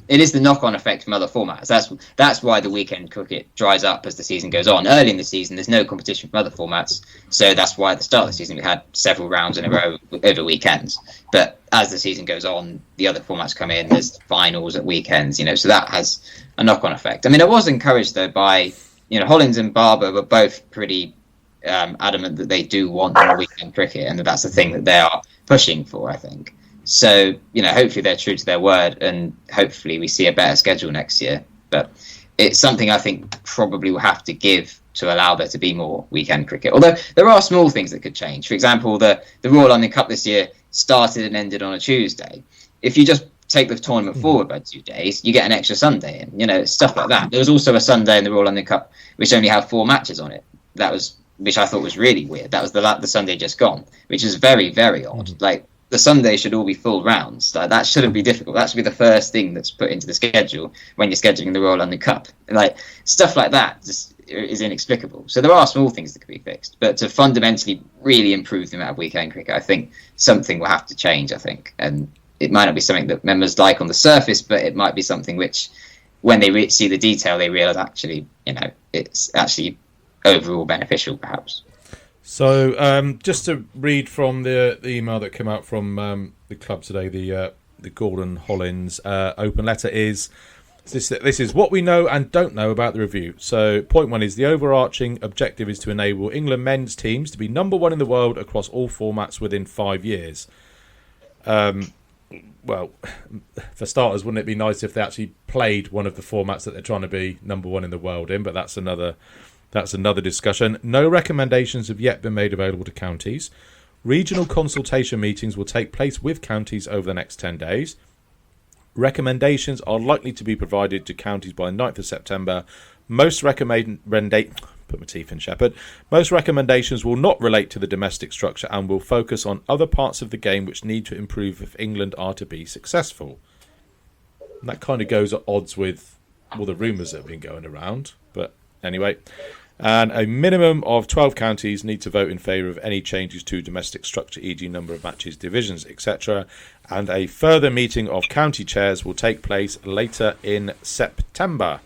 it is the knock-on effect from other formats. That's why the weekend cricket dries up as the season goes on. Early in the season, there's no competition from other formats, so that's why at the start of the season we had several rounds in a row over weekends. But as the season goes on, the other formats come in. There's finals at weekends, so that has a knock-on effect. I mean, I was encouraged though by Hollins and Barber were both pretty adamant that they do want more weekend cricket, and that's the thing that they are pushing for, I think. So, hopefully they're true to their word, and hopefully we see a better schedule next year. But it's something I think probably will have to give to allow there to be more weekend cricket. Although there are small things that could change. For example, the Royal London Cup this year started and ended on a Tuesday. If you just take the tournament forward by 2 days, you get an extra Sunday in, stuff like that. There was also a Sunday in the Royal London Cup which only had 4 matches on it. Which I thought was really weird. That was the Sunday just gone, which is very, very odd. Like, the Sunday should all be full rounds. Like, that shouldn't be difficult. That should be the first thing that's put into the schedule when you're scheduling the Royal London Cup. Like, stuff like that just is inexplicable. So there are small things that could be fixed, but to fundamentally really improve the amount of weekend cricket, I think something will have to change. I think, and it might not be something that members like on the surface, but it might be something which, when they see the detail, they realise actually, it's actually overall beneficial, perhaps. So, just to read from the email that came out from the club today, the Gordon Hollins open letter is this is what we know and don't know about the review. So, point 1 is the overarching objective is to enable England men's teams to be number 1 in the world across all formats within 5 years. Well, for starters, wouldn't it be nice if they actually played one of the formats that they're trying to be number 1 in the world in? But that's another discussion. No recommendations have yet been made available to counties. Regional consultation meetings will take place with counties over the next 10 days. Recommendations are likely to be provided to counties by the 9th of September. Most recommendations will not relate to the domestic structure and will focus on other parts of the game which need to improve if England are to be successful. And that kind of goes at odds with all the rumours that have been going around. But anyway... And a minimum of 12 counties need to vote in favour of any changes to domestic structure, e.g. number of matches, divisions, etc. And a further meeting of county chairs will take place later in September.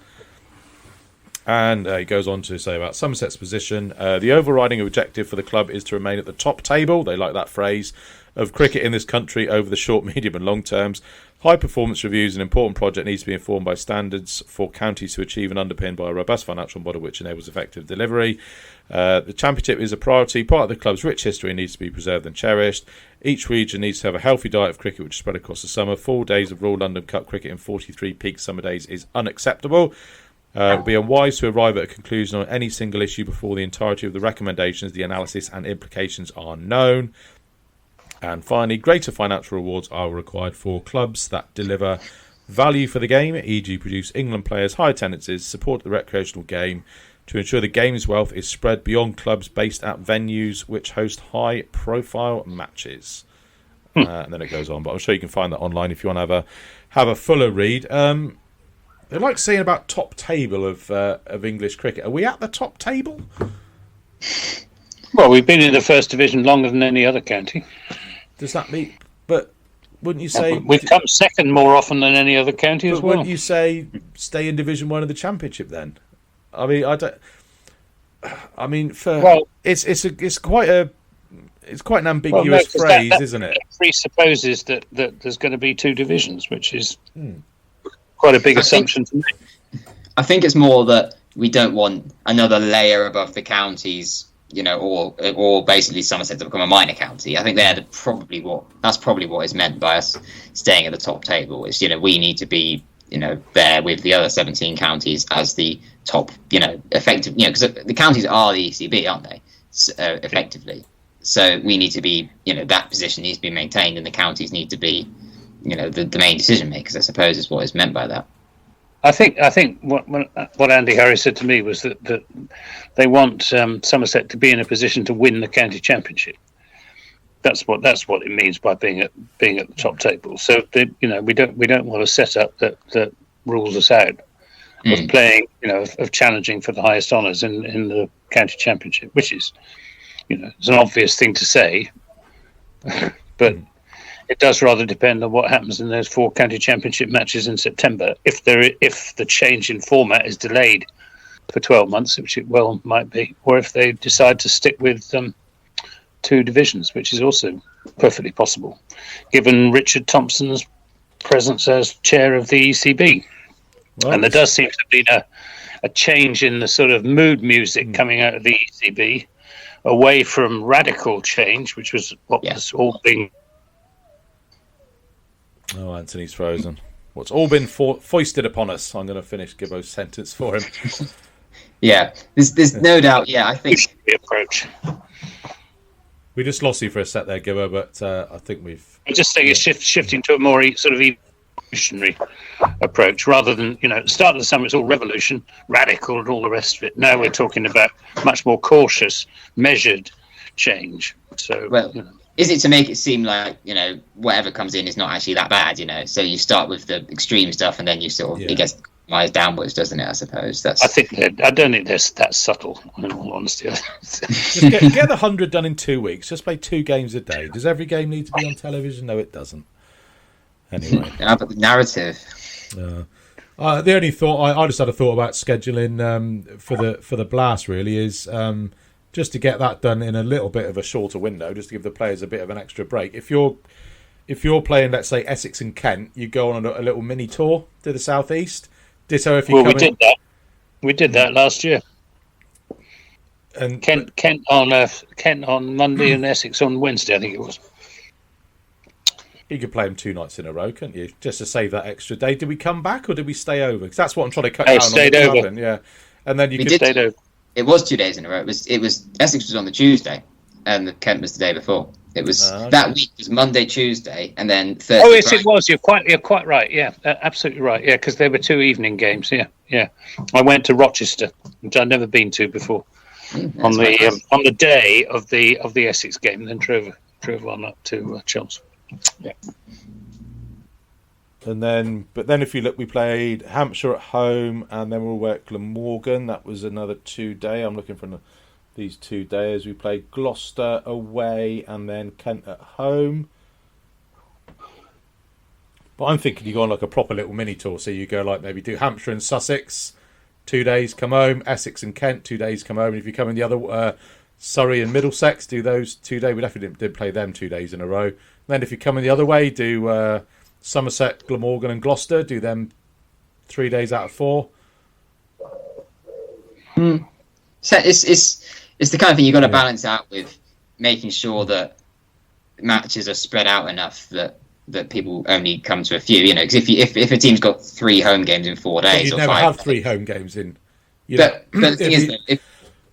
And he goes on to say about Somerset's position. The overriding objective for the club is to remain at the top table, they like that phrase, of cricket in this country over the short, medium and long terms. High performance reviews, an important project, needs to be informed by standards for counties to achieve and underpinned by a robust financial model which enables effective delivery. The championship is a priority. Part of the club's rich history needs to be preserved and cherished. Each region needs to have a healthy diet of cricket which is spread across the summer. 4 days of Royal London Cup cricket in 43 peak summer days is unacceptable. It would be unwise to arrive at a conclusion on any single issue before the entirety of the recommendations, the analysis and implications are known. And finally, greater financial rewards are required for clubs that deliver value for the game, e.g. produce England players, high attendances, support the recreational game, to ensure the game's wealth is spread beyond clubs based at venues which host high-profile matches. And then it goes on, but I'm sure you can find that online if you want to have a fuller read. They like saying about top table of English cricket. Are we at the top table? Well, we've been in the first division longer than any other county. Does that mean? But wouldn't you say we've come second more often than any other county as well? Wouldn't you say stay in Division 1 of the Championship then? I mean, it's quite an ambiguous phrase, isn't it? It presupposes that there's going to be 2 divisions, which is quite a big assumption to make. I think it's more that we don't want another layer above the counties, or basically Somerset to become a minor county. I think that's probably what is meant by us staying at the top table. Is we need to be there with the other 17 counties as the top, effective, because the counties are the ECB, aren't they? So, effectively. So we need to be, that position needs to be maintained, and the counties need to be, the main decision makers, I suppose, is what is meant by that. I think what Andy Harris said to me was that they want Somerset to be in a position to win the county championship. That's what it means by being at the top table. So we don't want a setup that rules us out of playing, of challenging for the highest honours in the county championship, which is, it's an obvious thing to say, but it does rather depend on what happens in those 4 county championship matches in September. If the change in format is delayed for 12 months, which it well might be, or if they decide to stick with 2 divisions, which is also perfectly possible, given Richard Thompson's presence as chair of the ECB. Well, and there does seem to be a change in the sort of mood music coming out of the ECB, away from radical change, which was what was all being. Oh, Anthony's frozen. What's all been foisted upon us? I'm going to finish Gibbo's sentence for him. Yeah, there's no doubt. Yeah, I think the approach. We just lost you for a sec there, Gibbo, but I think we've. I just think it's shifting to a more sort of evolutionary approach rather than at the start of the summer it's all revolution, radical, and all the rest of it. Now we're talking about much more cautious, measured change. So is it to make it seem like whatever comes in is not actually that bad? So you start with the extreme stuff and then you sort of it gets optimized downwards, doesn't it? I suppose I don't think they're that subtle. In all honesty, just get the 100 done in 2 weeks. Just play 2 games a day. Does every game need to be on television? No, it doesn't. Anyway, but the narrative. The only thought I just had a thought about scheduling for the Blast really is just to get that done in a little bit of a shorter window, just to give the players a bit of an extra break. If you're playing, let's say, Essex and Kent, you go on a little mini tour to the southeast. Ditto if you come in. We did that last year. And Kent on Monday and Essex on Wednesday, I think it was. You could play them 2 nights in a row, couldn't you? Just to save that extra day. Did we come back or did we stay over? Because that's what I'm trying to cut down on. Stayed over. Yeah, and then you stayed over. It was 2 days in a row. It was Essex was on the Tuesday, and the Kent was the day before. It was that week was Monday, Tuesday, and then Thursday. Oh yes, Friday. It was. You're quite right. Yeah, absolutely right. Yeah, because there were 2 evening games. Yeah. I went to Rochester, which I'd never been to before, on the day of the Essex game, and then drove on up to Chelsea. Yeah. And then if you look, we played Hampshire at home, and then we're away at Glamorgan. That was another 2 day. I'm looking for these 2 days. We played Gloucester away, and then Kent at home. But I'm thinking you go on like a proper little mini tour. So you go like maybe do Hampshire and Sussex, 2 days, come home. Essex and Kent, 2 days, come home. And if you come in the other Surrey and Middlesex, do those 2 days. We definitely did play them 2 days in a row. Then if you come in the other way, do Somerset, Glamorgan and Gloucester, do them 3 days out of 4. So it's the kind of thing you've got to balance out with making sure that matches are spread out enough that people only come to a few. Because if a team's got 3 home games in 4 days, you'd never 5, have 3 home games in. But the thing is,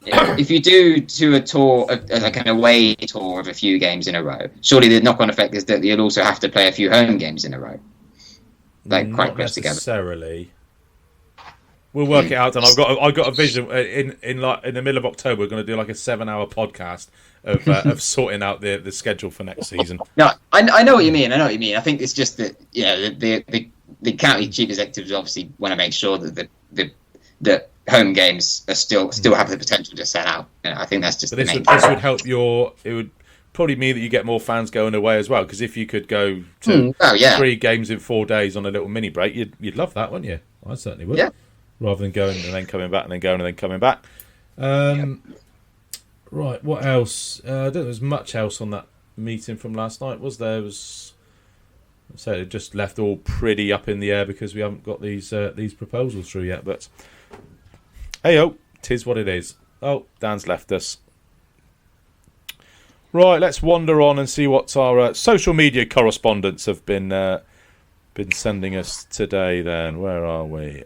if you do a tour, like an away tour of a few games in a row, surely the knock-on effect is that you'll also have to play a few home games in a row, quite close together. Necessarily. We'll work it out, and I've got a vision in the middle of October. We're going to do like a 7-hour podcast of sorting out the schedule for next season. No, I know what you mean. I think it's just that the county chief executives obviously want to make sure that the home games are still have the potential to sell out. I think that's just the main thing. This would help it would probably mean that you get more fans going away as well, because if you could go to 3 games in 4 days on a little mini break, you'd love that, wouldn't you? I certainly would. Yeah. Rather than going and then coming back and then going and then coming back. Right, what else? I don't think there's much else on that meeting from last night, was there? It just left all pretty up in the air because we haven't got these proposals through yet. But hey-oh, 'tis what it is. Oh, Dan's left us. Right, let's wander on and see what our social media correspondents have been been sending us today then? Where are we?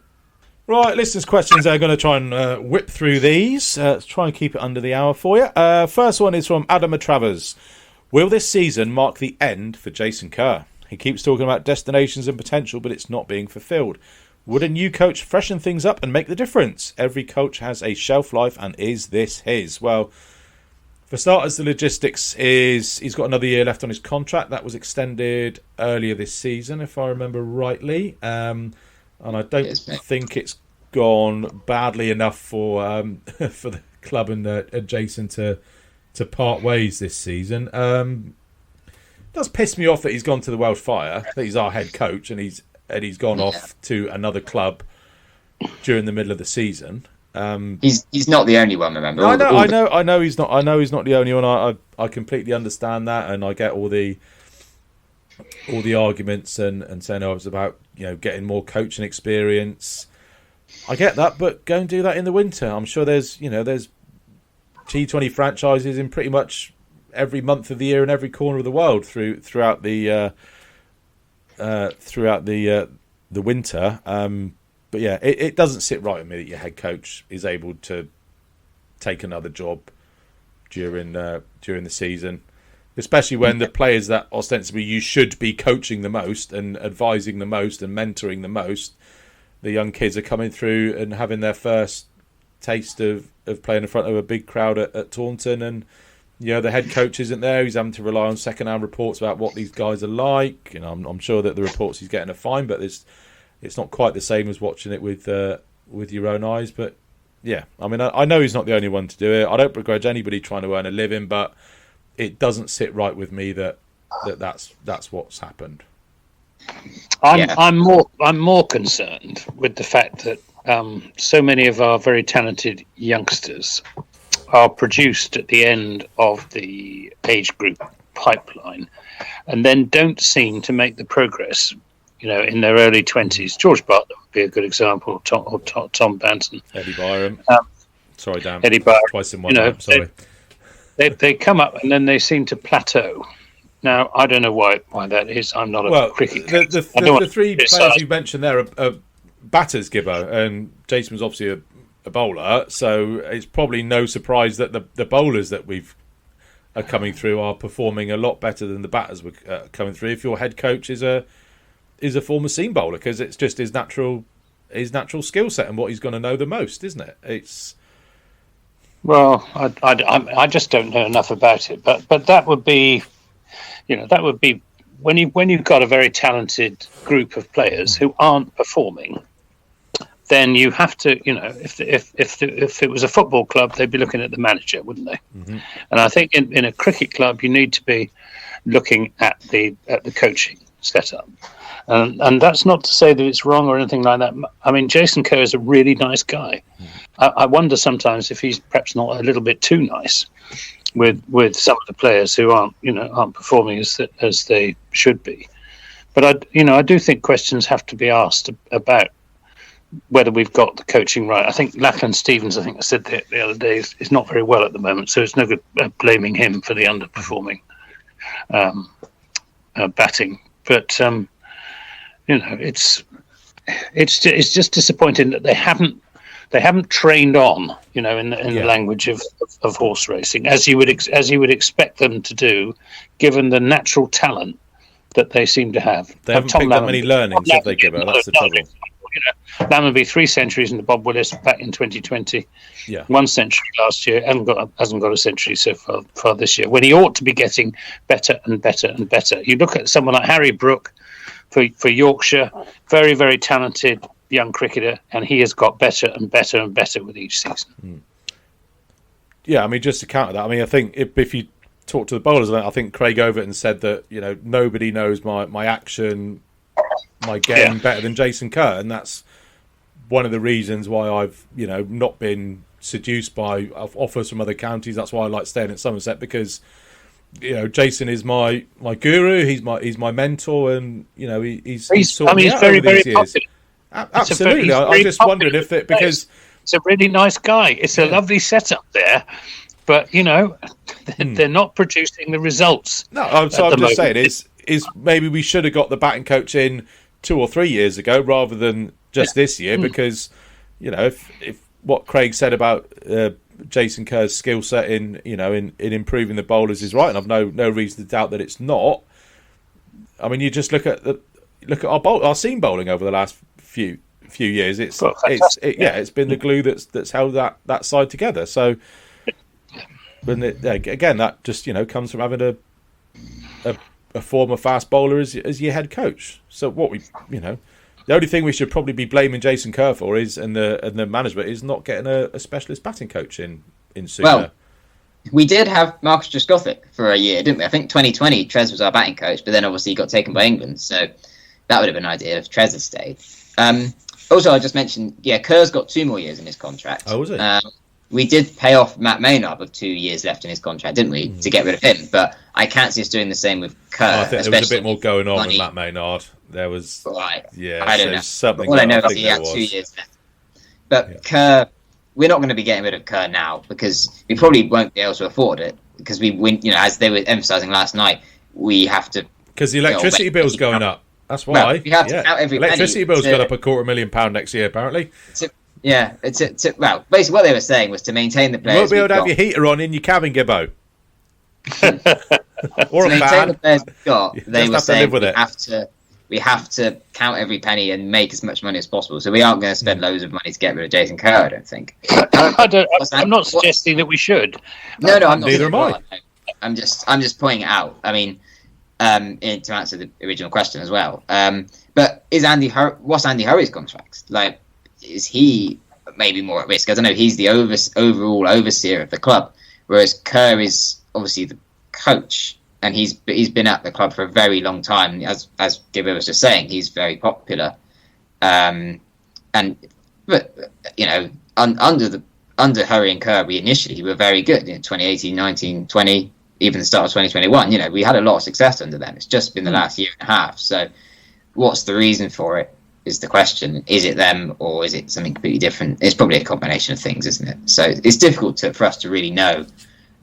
Right, listeners' questions. I'm going to try and whip through these. Try and keep it under the hour for you. First one is from Adam Travers. Will this season mark the end for Jason Kerr? He keeps talking about destinations and potential, but it's not being fulfilled. Would a new coach freshen things up and make the difference? Every coach has a shelf life, and is this his? Well, for starters, the logistics is he's got another year left on his contract. That was extended earlier this season, if I remember rightly. And I don't think it's gone badly enough for for the club and Jason to part ways this season. It does piss me off that he's gone to the Welsh Fire, that he's our head coach, and he's gone off to another club during the middle of the season. He's not the only one, remember? I know he's not. I know he's not the only one. I completely understand that, and I get all the arguments and saying, oh, it's about getting more coaching experience. I get that, but go and do that in the winter. I'm sure there's T20 franchises in pretty much every month of the year in every corner of the world throughout the winter. But yeah, it doesn't sit right with me that your head coach is able to take another job during the season, especially when the players that ostensibly you should be coaching the most and advising the most and mentoring the most, the young kids are coming through and having their first taste of playing in front of a big crowd at Taunton, and the head coach isn't there. He's having to rely on second-hand reports about what these guys are like. I'm sure that the reports he's getting are fine, but it's not quite the same as watching it with your own eyes. But yeah, I mean, I know he's not the only one to do it. I don't begrudge anybody trying to earn a living, but it doesn't sit right with me that's what's happened. I'm more concerned with the fact that so many of our very talented youngsters are produced at the end of the age group pipeline, and then don't seem to make the progress. In their early 20s. George Bartlett would be a good example. Tom Banton, Eddie Byram. Sorry, Dan. Eddie Byram. Twice in one. Sorry. They come up and then they seem to plateau. Now I don't know why that is. I'm not a cricket. The three players you mentioned there are batters, Gibbo, and Jason was obviously a bowler, so it's probably no surprise that the bowlers that are coming through are performing a lot better than the batters were coming through. If your head coach is a former seam bowler, because it's just his natural skill set and what he's going to know the most, isn't it? It's I just don't know enough about it, but that would be when you've got a very talented group of players who aren't performing, then you have to, if it was a football club, they'd be looking at the manager, wouldn't they? Mm-hmm. And I think in a cricket club, you need to be looking at the coaching setup. And that's not to say that it's wrong or anything like that. I mean, Jason Kerr is a really nice guy. I wonder sometimes if he's perhaps not a little bit too nice with some of the players who aren't performing as they should be. But I do think questions have to be asked about whether we've got the coaching right. I think Lachlan Stevens, I said the other day, is not very well at the moment, so it's no good blaming him for the underperforming batting. But it's just disappointing that they haven't trained on, in the language of horse racing, as you would expect them to do, given the natural talent that they seem to have. They haven't picked up many learnings, have they, Gibbo? That's the trouble. Lammonby 3 centuries in the Bob Willis back in 2020. Yeah. 1 century last year, hasn't got a century so far this year, when he ought to be getting better and better and better. You look at someone like Harry Brook for Yorkshire, very, very talented young cricketer, and he has got better and better and better with each season. Yeah, I mean, just to counter that, I mean, I think if you talk to the bowlers, I think Craig Overton said that nobody knows my action, my game better than Jason Kerr, and that's one of the reasons why I've not been seduced by offers from other counties. That's why I like staying at Somerset, because Jason is my guru. He's my mentor, and he's taught me out over these years. Absolutely, I just wondered if it, because it's a really nice guy. It's a lovely setup there, but they're not producing the results. No, so I'm just saying is maybe we should have got the batting coach in 2 or 3 years ago rather than just this year, because if what Craig said about Jason Kerr's skill set in improving the bowlers is right, and I've no reason to doubt that it's not. I mean, you just look at our seam bowling over the last few years. It's been the glue that's held that side together. So, again, that just comes from having a former fast bowler as your head coach. So the only thing we should probably be blaming Jason Kerr for and the management is not getting a specialist batting coach in sooner. Well, we did have Marcus Trescothick for a year, didn't we? I think 2020 Trez was our batting coach, but then obviously he got taken by England, so that would have been an idea if Trez had stayed. Also, I just mentioned, Kerr's got 2 more years in his contract. Oh, was it? We did pay off Matt Maynard with 2 years left in his contract, didn't we, to get rid of him? But I can't see us doing the same with Kerr. I think there was a bit more going on with Matt Maynard. There was, right. I don't know. Something. All I know is he had 2 years left. But Kerr, we're not going to be getting rid of Kerr now because we probably won't be able to afford it because we win. As they were emphasising last night, we have to because the electricity bill's going up. That's why. Well, we have to count every electricity bill's gone up £250,000 next year, apparently. Well, basically what they were saying was to maintain the players. You won't be able to have your heater on in your cabin, Gibbo. Or to a maintain fan. the players we've got, they were saying we have to count every penny and make as much money as possible. So we aren't going to spend loads of money to get rid of Jason Kerr, I don't think. I'm not suggesting that we should. No, I'm not. Neither am I. I'm just pointing it out. I mean, to answer the original question as well. But what's Andy Hurrey's contract? Like, is he maybe more at risk? I don't know. He's the overall overseer of the club, whereas Kerr is obviously the coach. And he's been at the club for a very long time. As Gibber was just saying, he's very popular. Under Hurrey and Kerr, we initially were very good. 2018, 19, 20, even the start of 2021. We had a lot of success under them. It's just been the last year and a half. So, what's the reason for it? Is the question. Is it them or is it something completely different? It's probably a combination of things, isn't it? So it's difficult for us to really know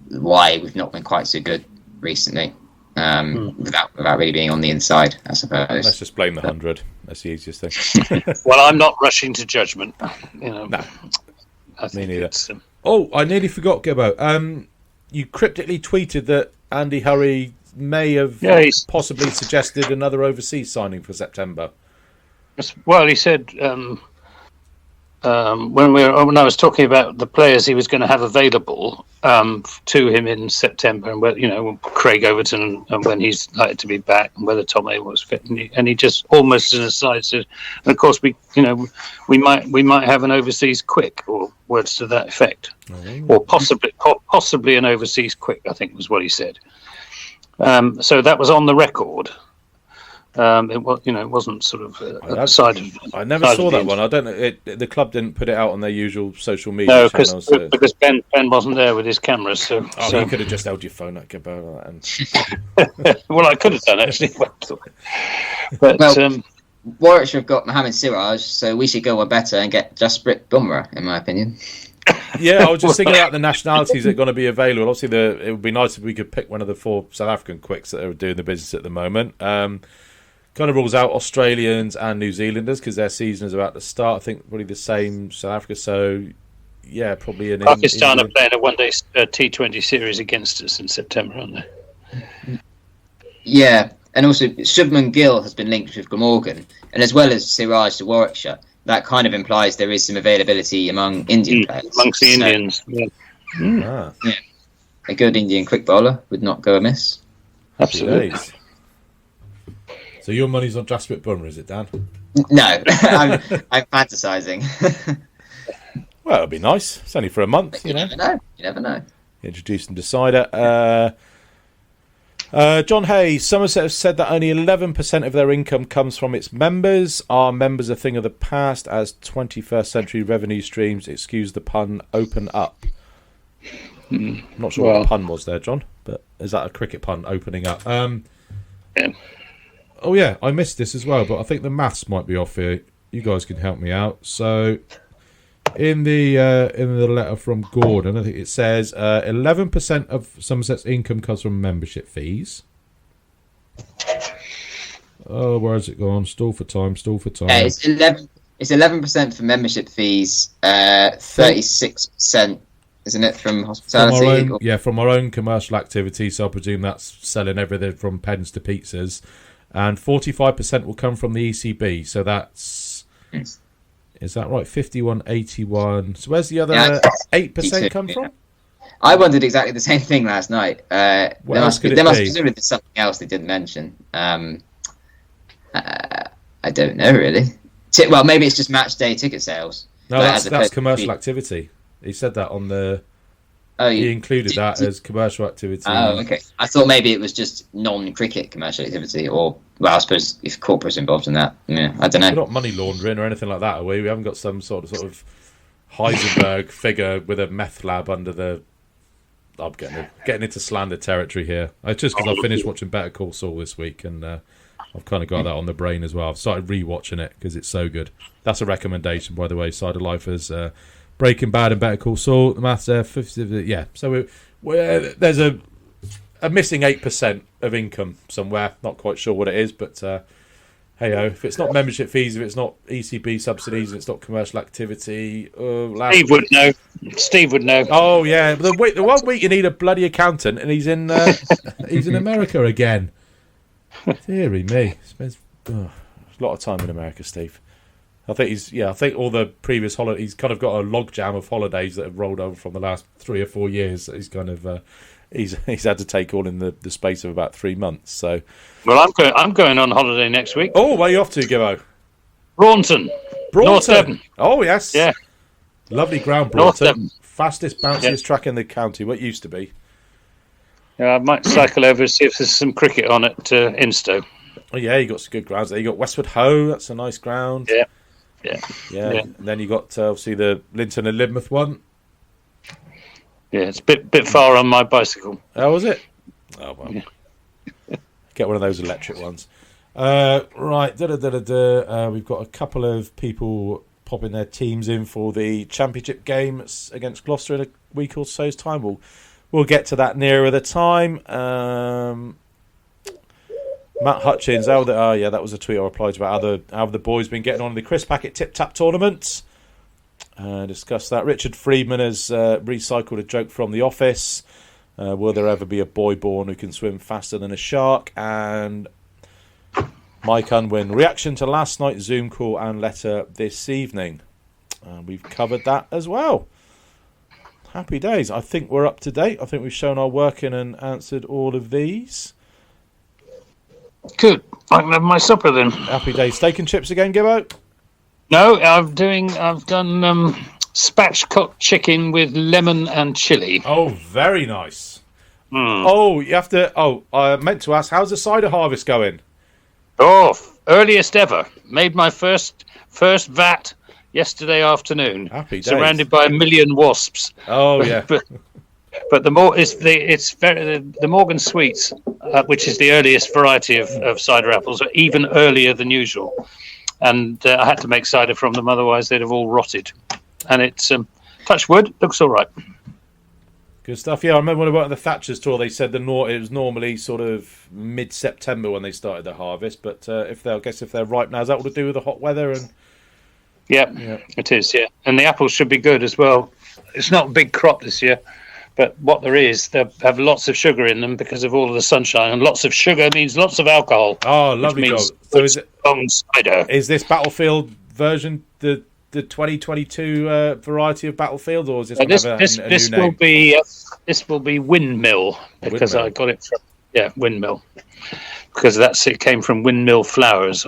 why we've not been quite so good recently, without really being on the inside, I suppose. Let's just blame the 100. That's the easiest thing. Well, I'm not rushing to judgment. No, me neither. I nearly forgot, Gibbo. You cryptically tweeted that Andy Hurrey may have possibly suggested another overseas signing for September. Well, he said when I was talking about the players he was going to have available to him in September, and when Craig Overton and when he's likely to be back, and whether Tom A was fit, and he just almost as an aside said, and of course we might have an overseas quick, or words to that effect, or possibly an overseas quick, I think was what he said. So that was on the record. It was, it wasn't sort of side of. I never saw that one. I don't know. The club didn't put it out on their usual social media channels. No, because Ben wasn't there with his cameras. So you could have just held your phone up, Gibbo. Well, I could have done actually. But Warwickshire have got Mohammed Siraj, so we should go one better and get Jasprit Bumrah, in my opinion. Yeah, I was just thinking about the nationalities that are going to be available. Obviously, it would be nice if we could pick one of the 4 South African quicks that are doing the business at the moment. Kind of rules out Australians and New Zealanders because their season is about to start. I think probably the same South Africa. So, yeah, probably an Pakistan are playing a one-day T20 series against us in September, aren't they? Yeah, and also Shubman Gill has been linked with Glamorgan, and as well as Siraj to Warwickshire, that kind of implies there is some availability among Indian players. Amongst the Indians, yeah. A good Indian quick bowler would not go amiss. Absolutely. Jeez. So your money's on Jasprit Bumrah, is it, Dan? No, I'm fantasising. Well, it'll be nice. It's only for a month, You never know. Introduce and decider. John Hayes, Somerset have said that only 11% of their income comes from its members. Are members a thing of the past as 21st century revenue streams, excuse the pun, open up? I'm not sure what the pun was there, John, but is that a cricket pun, opening up? Yeah. Oh yeah, I missed this as well, but I think the maths might be off here. You guys can help me out. So, in the letter from Gordon, I think it says 11% of Somerset's income comes from membership fees. Oh, where has it gone? Stall for time. It's 11. It's 11% for membership fees. 36%, isn't it, from hospitality? From our own commercial activity. So I presume that's selling everything from pens to pizzas, and 45% will come from the ECB. So that's is that right? 51, 81. So where's the other 8% come from? I wondered exactly the same thing last night. There must be something else they didn't mention. I don't know really. Well, maybe it's just match day ticket sales. No, that's commercial activity. He said that on the. Oh, he included that as commercial activity. Oh, okay. I thought maybe it was just non-cricket commercial activity, or I suppose if corporate's involved in that. Yeah, I don't know. We're not money laundering or anything like that, are we? We haven't got some sort of Heisenberg figure with a meth lab under the. I'm getting into slander territory here. It's just because I finished watching Better Call Saul this week, and I've kind of got that on the brain as well. I've started rewatching it because it's so good. That's a recommendation, by the way. Side of Lifers, Breaking Bad and Better Call Saul. The maths there, 50. Yeah. So there's a missing 8% of income somewhere. Not quite sure what it is, but hey-ho. If it's not membership fees, if it's not ECB subsidies, if it's not commercial activity. Steve would know. Oh yeah, the 1 week you need a bloody accountant, and he's in America again. Deary me, spends a lot of time in America, Steve. I think all the previous holidays, he's kind of got a logjam of holidays that have rolled over from the last 3 or 4 years. That he's kind of he's had to take all in the space of about 3 months. So, well, I'm going on holiday next week. Oh, where are you off to, Gibbo? Broughton. North Devon. Oh yes, yeah, lovely ground, Broughton. Fastest, bounciest track in the county. What used to be. Yeah, I might cycle over and see if there's some cricket on at Instow. Oh yeah, you got some good grounds there. You got Westwood Hoe. That's a nice ground. Yeah. And then you got obviously the Linton and Lydmouth one. Yeah, it's a bit far on my bicycle. Oh, was it? Oh well. Yeah. Get one of those electric ones. Right. We've got a couple of people popping their teams in for the championship game against Gloucester in a week or so's time. We'll get to that nearer the time. Matt Hutchins, that was a tweet I replied about. How have the boys been getting on in the Chris Packett Tip Tap tournament? Discuss that. Richard Friedman has recycled a joke from The Office. Will there ever be a boy born who can swim faster than a shark? And Mike Unwin, reaction to last night's Zoom call and letter this evening. We've covered that as well. Happy days. I think we're up to date. I think we've shown our working and answered all of these. Good. I can have my supper then. Happy days. Steak and chips again, Gibbo? No, I've done spatchcock chicken with lemon and chili. Oh, very nice. Oh, you have to. Oh, I meant to ask, how's the cider harvest going? Oh, earliest ever. Made my first vat yesterday afternoon. Happy days. Surrounded by 1 million wasps. Oh yeah. But the Morgan Sweets, which is the earliest variety of cider apples, are even earlier than usual, and I had to make cider from them, otherwise they'd have all rotted. And it's touch wood, looks all right. Good stuff. Yeah, I remember when I went on the Thatcher's tour, they said it was normally sort of mid-September when they started the harvest, but if they're ripe now, is that all to do with the hot weather? And yeah, it is. Yeah, and the apples should be good as well. It's not a big crop this year. But what there is, they have lots of sugar in them because of all of the sunshine, and lots of sugar means lots of alcohol. Oh, lovely job. So is it cider? Is this Battlefield version the 2022 variety of Battlefield, or is this this new will name? This will be Windmill because Windmill. I got it from Windmill because it came from Windmill Flowers.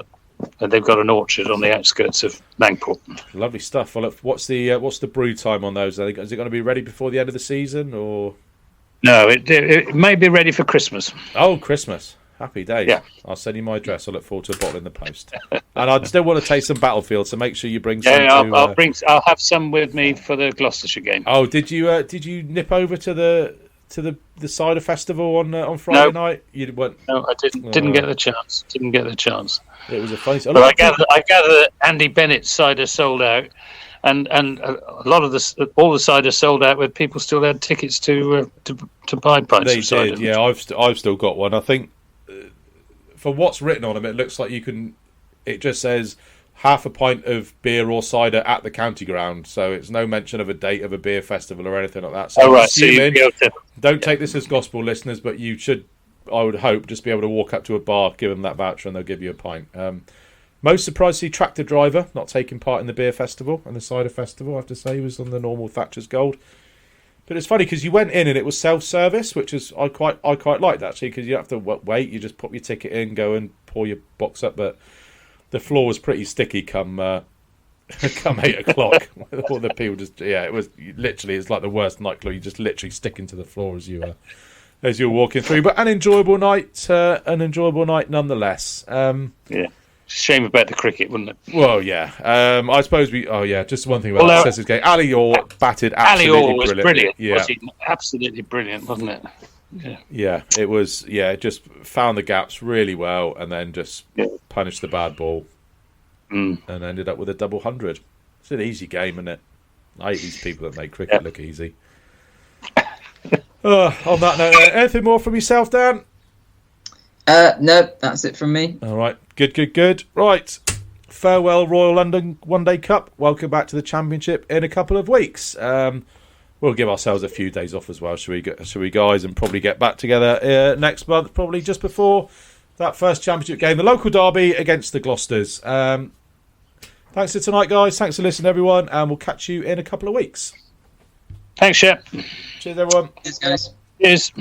And they've got an orchard on the outskirts of Langport. Lovely stuff. Well, what's the brew time on those? Is it going to be ready before the end of the season, or? No, it may be ready for Christmas. Oh, Christmas! Happy days. Yeah. I'll send you my address. I look forward to a bottle in the post. And I still want to taste some Battlefield, so make sure you bring some. Yeah, I'll have some with me for the Gloucestershire game. Oh, did you nip over to the cider festival on Friday night? You went? No, I didn't get the chance. Didn't get the chance. It was a funny. But I gather that Andy Bennett's cider sold out, and a lot of all the cider sold out where people still had tickets to buy pints of cider. They did. Yeah, I've still got one. I think for what's written on them, it looks like it just says half a pint of beer or cider at the county ground. So it's no mention of a date of a beer festival or anything like that. So don't take this as gospel, listeners, but you should, I would hope, just be able to walk up to a bar, give them that voucher, and they'll give you a pint. Most surprised to see tractor driver not taking part in the beer festival and the cider festival. I have to say, he was on the normal Thatcher's Gold. But it's funny because you went in and it was self-service, which is I quite liked actually, because you don't have to wait. You just put your ticket in, go and pour your box up. But the floor was pretty sticky come 8 o'clock. All the people it was literally, it's like the worst nightclub. You just literally stick into the floor as you're walking through. But an enjoyable night nonetheless. Shame about the cricket, wouldn't it? Well, yeah. I suppose just one thing about the Assessors game. Ali Orr batted absolutely brilliant. Yeah. Was he? Absolutely brilliant, wasn't it? Yeah, it was. Yeah, just found the gaps really well, and then just punished the bad ball, and ended up with a double 100. It's an easy game, isn't it? I hate these people that make cricket look easy. On that note, anything more from yourself, Dan? No, that's it from me. All right, good. Right, farewell Royal London One Day Cup. Welcome back to the Championship in a couple of weeks. We'll give ourselves a few days off as well, shall we, guys, and probably get back together next month, probably just before that first Championship game, the local derby against the Gloucesters. Thanks for tonight, guys. Thanks for listening, everyone, and we'll catch you in a couple of weeks. Thanks, Shep. Cheers, everyone. Cheers, guys. Cheers.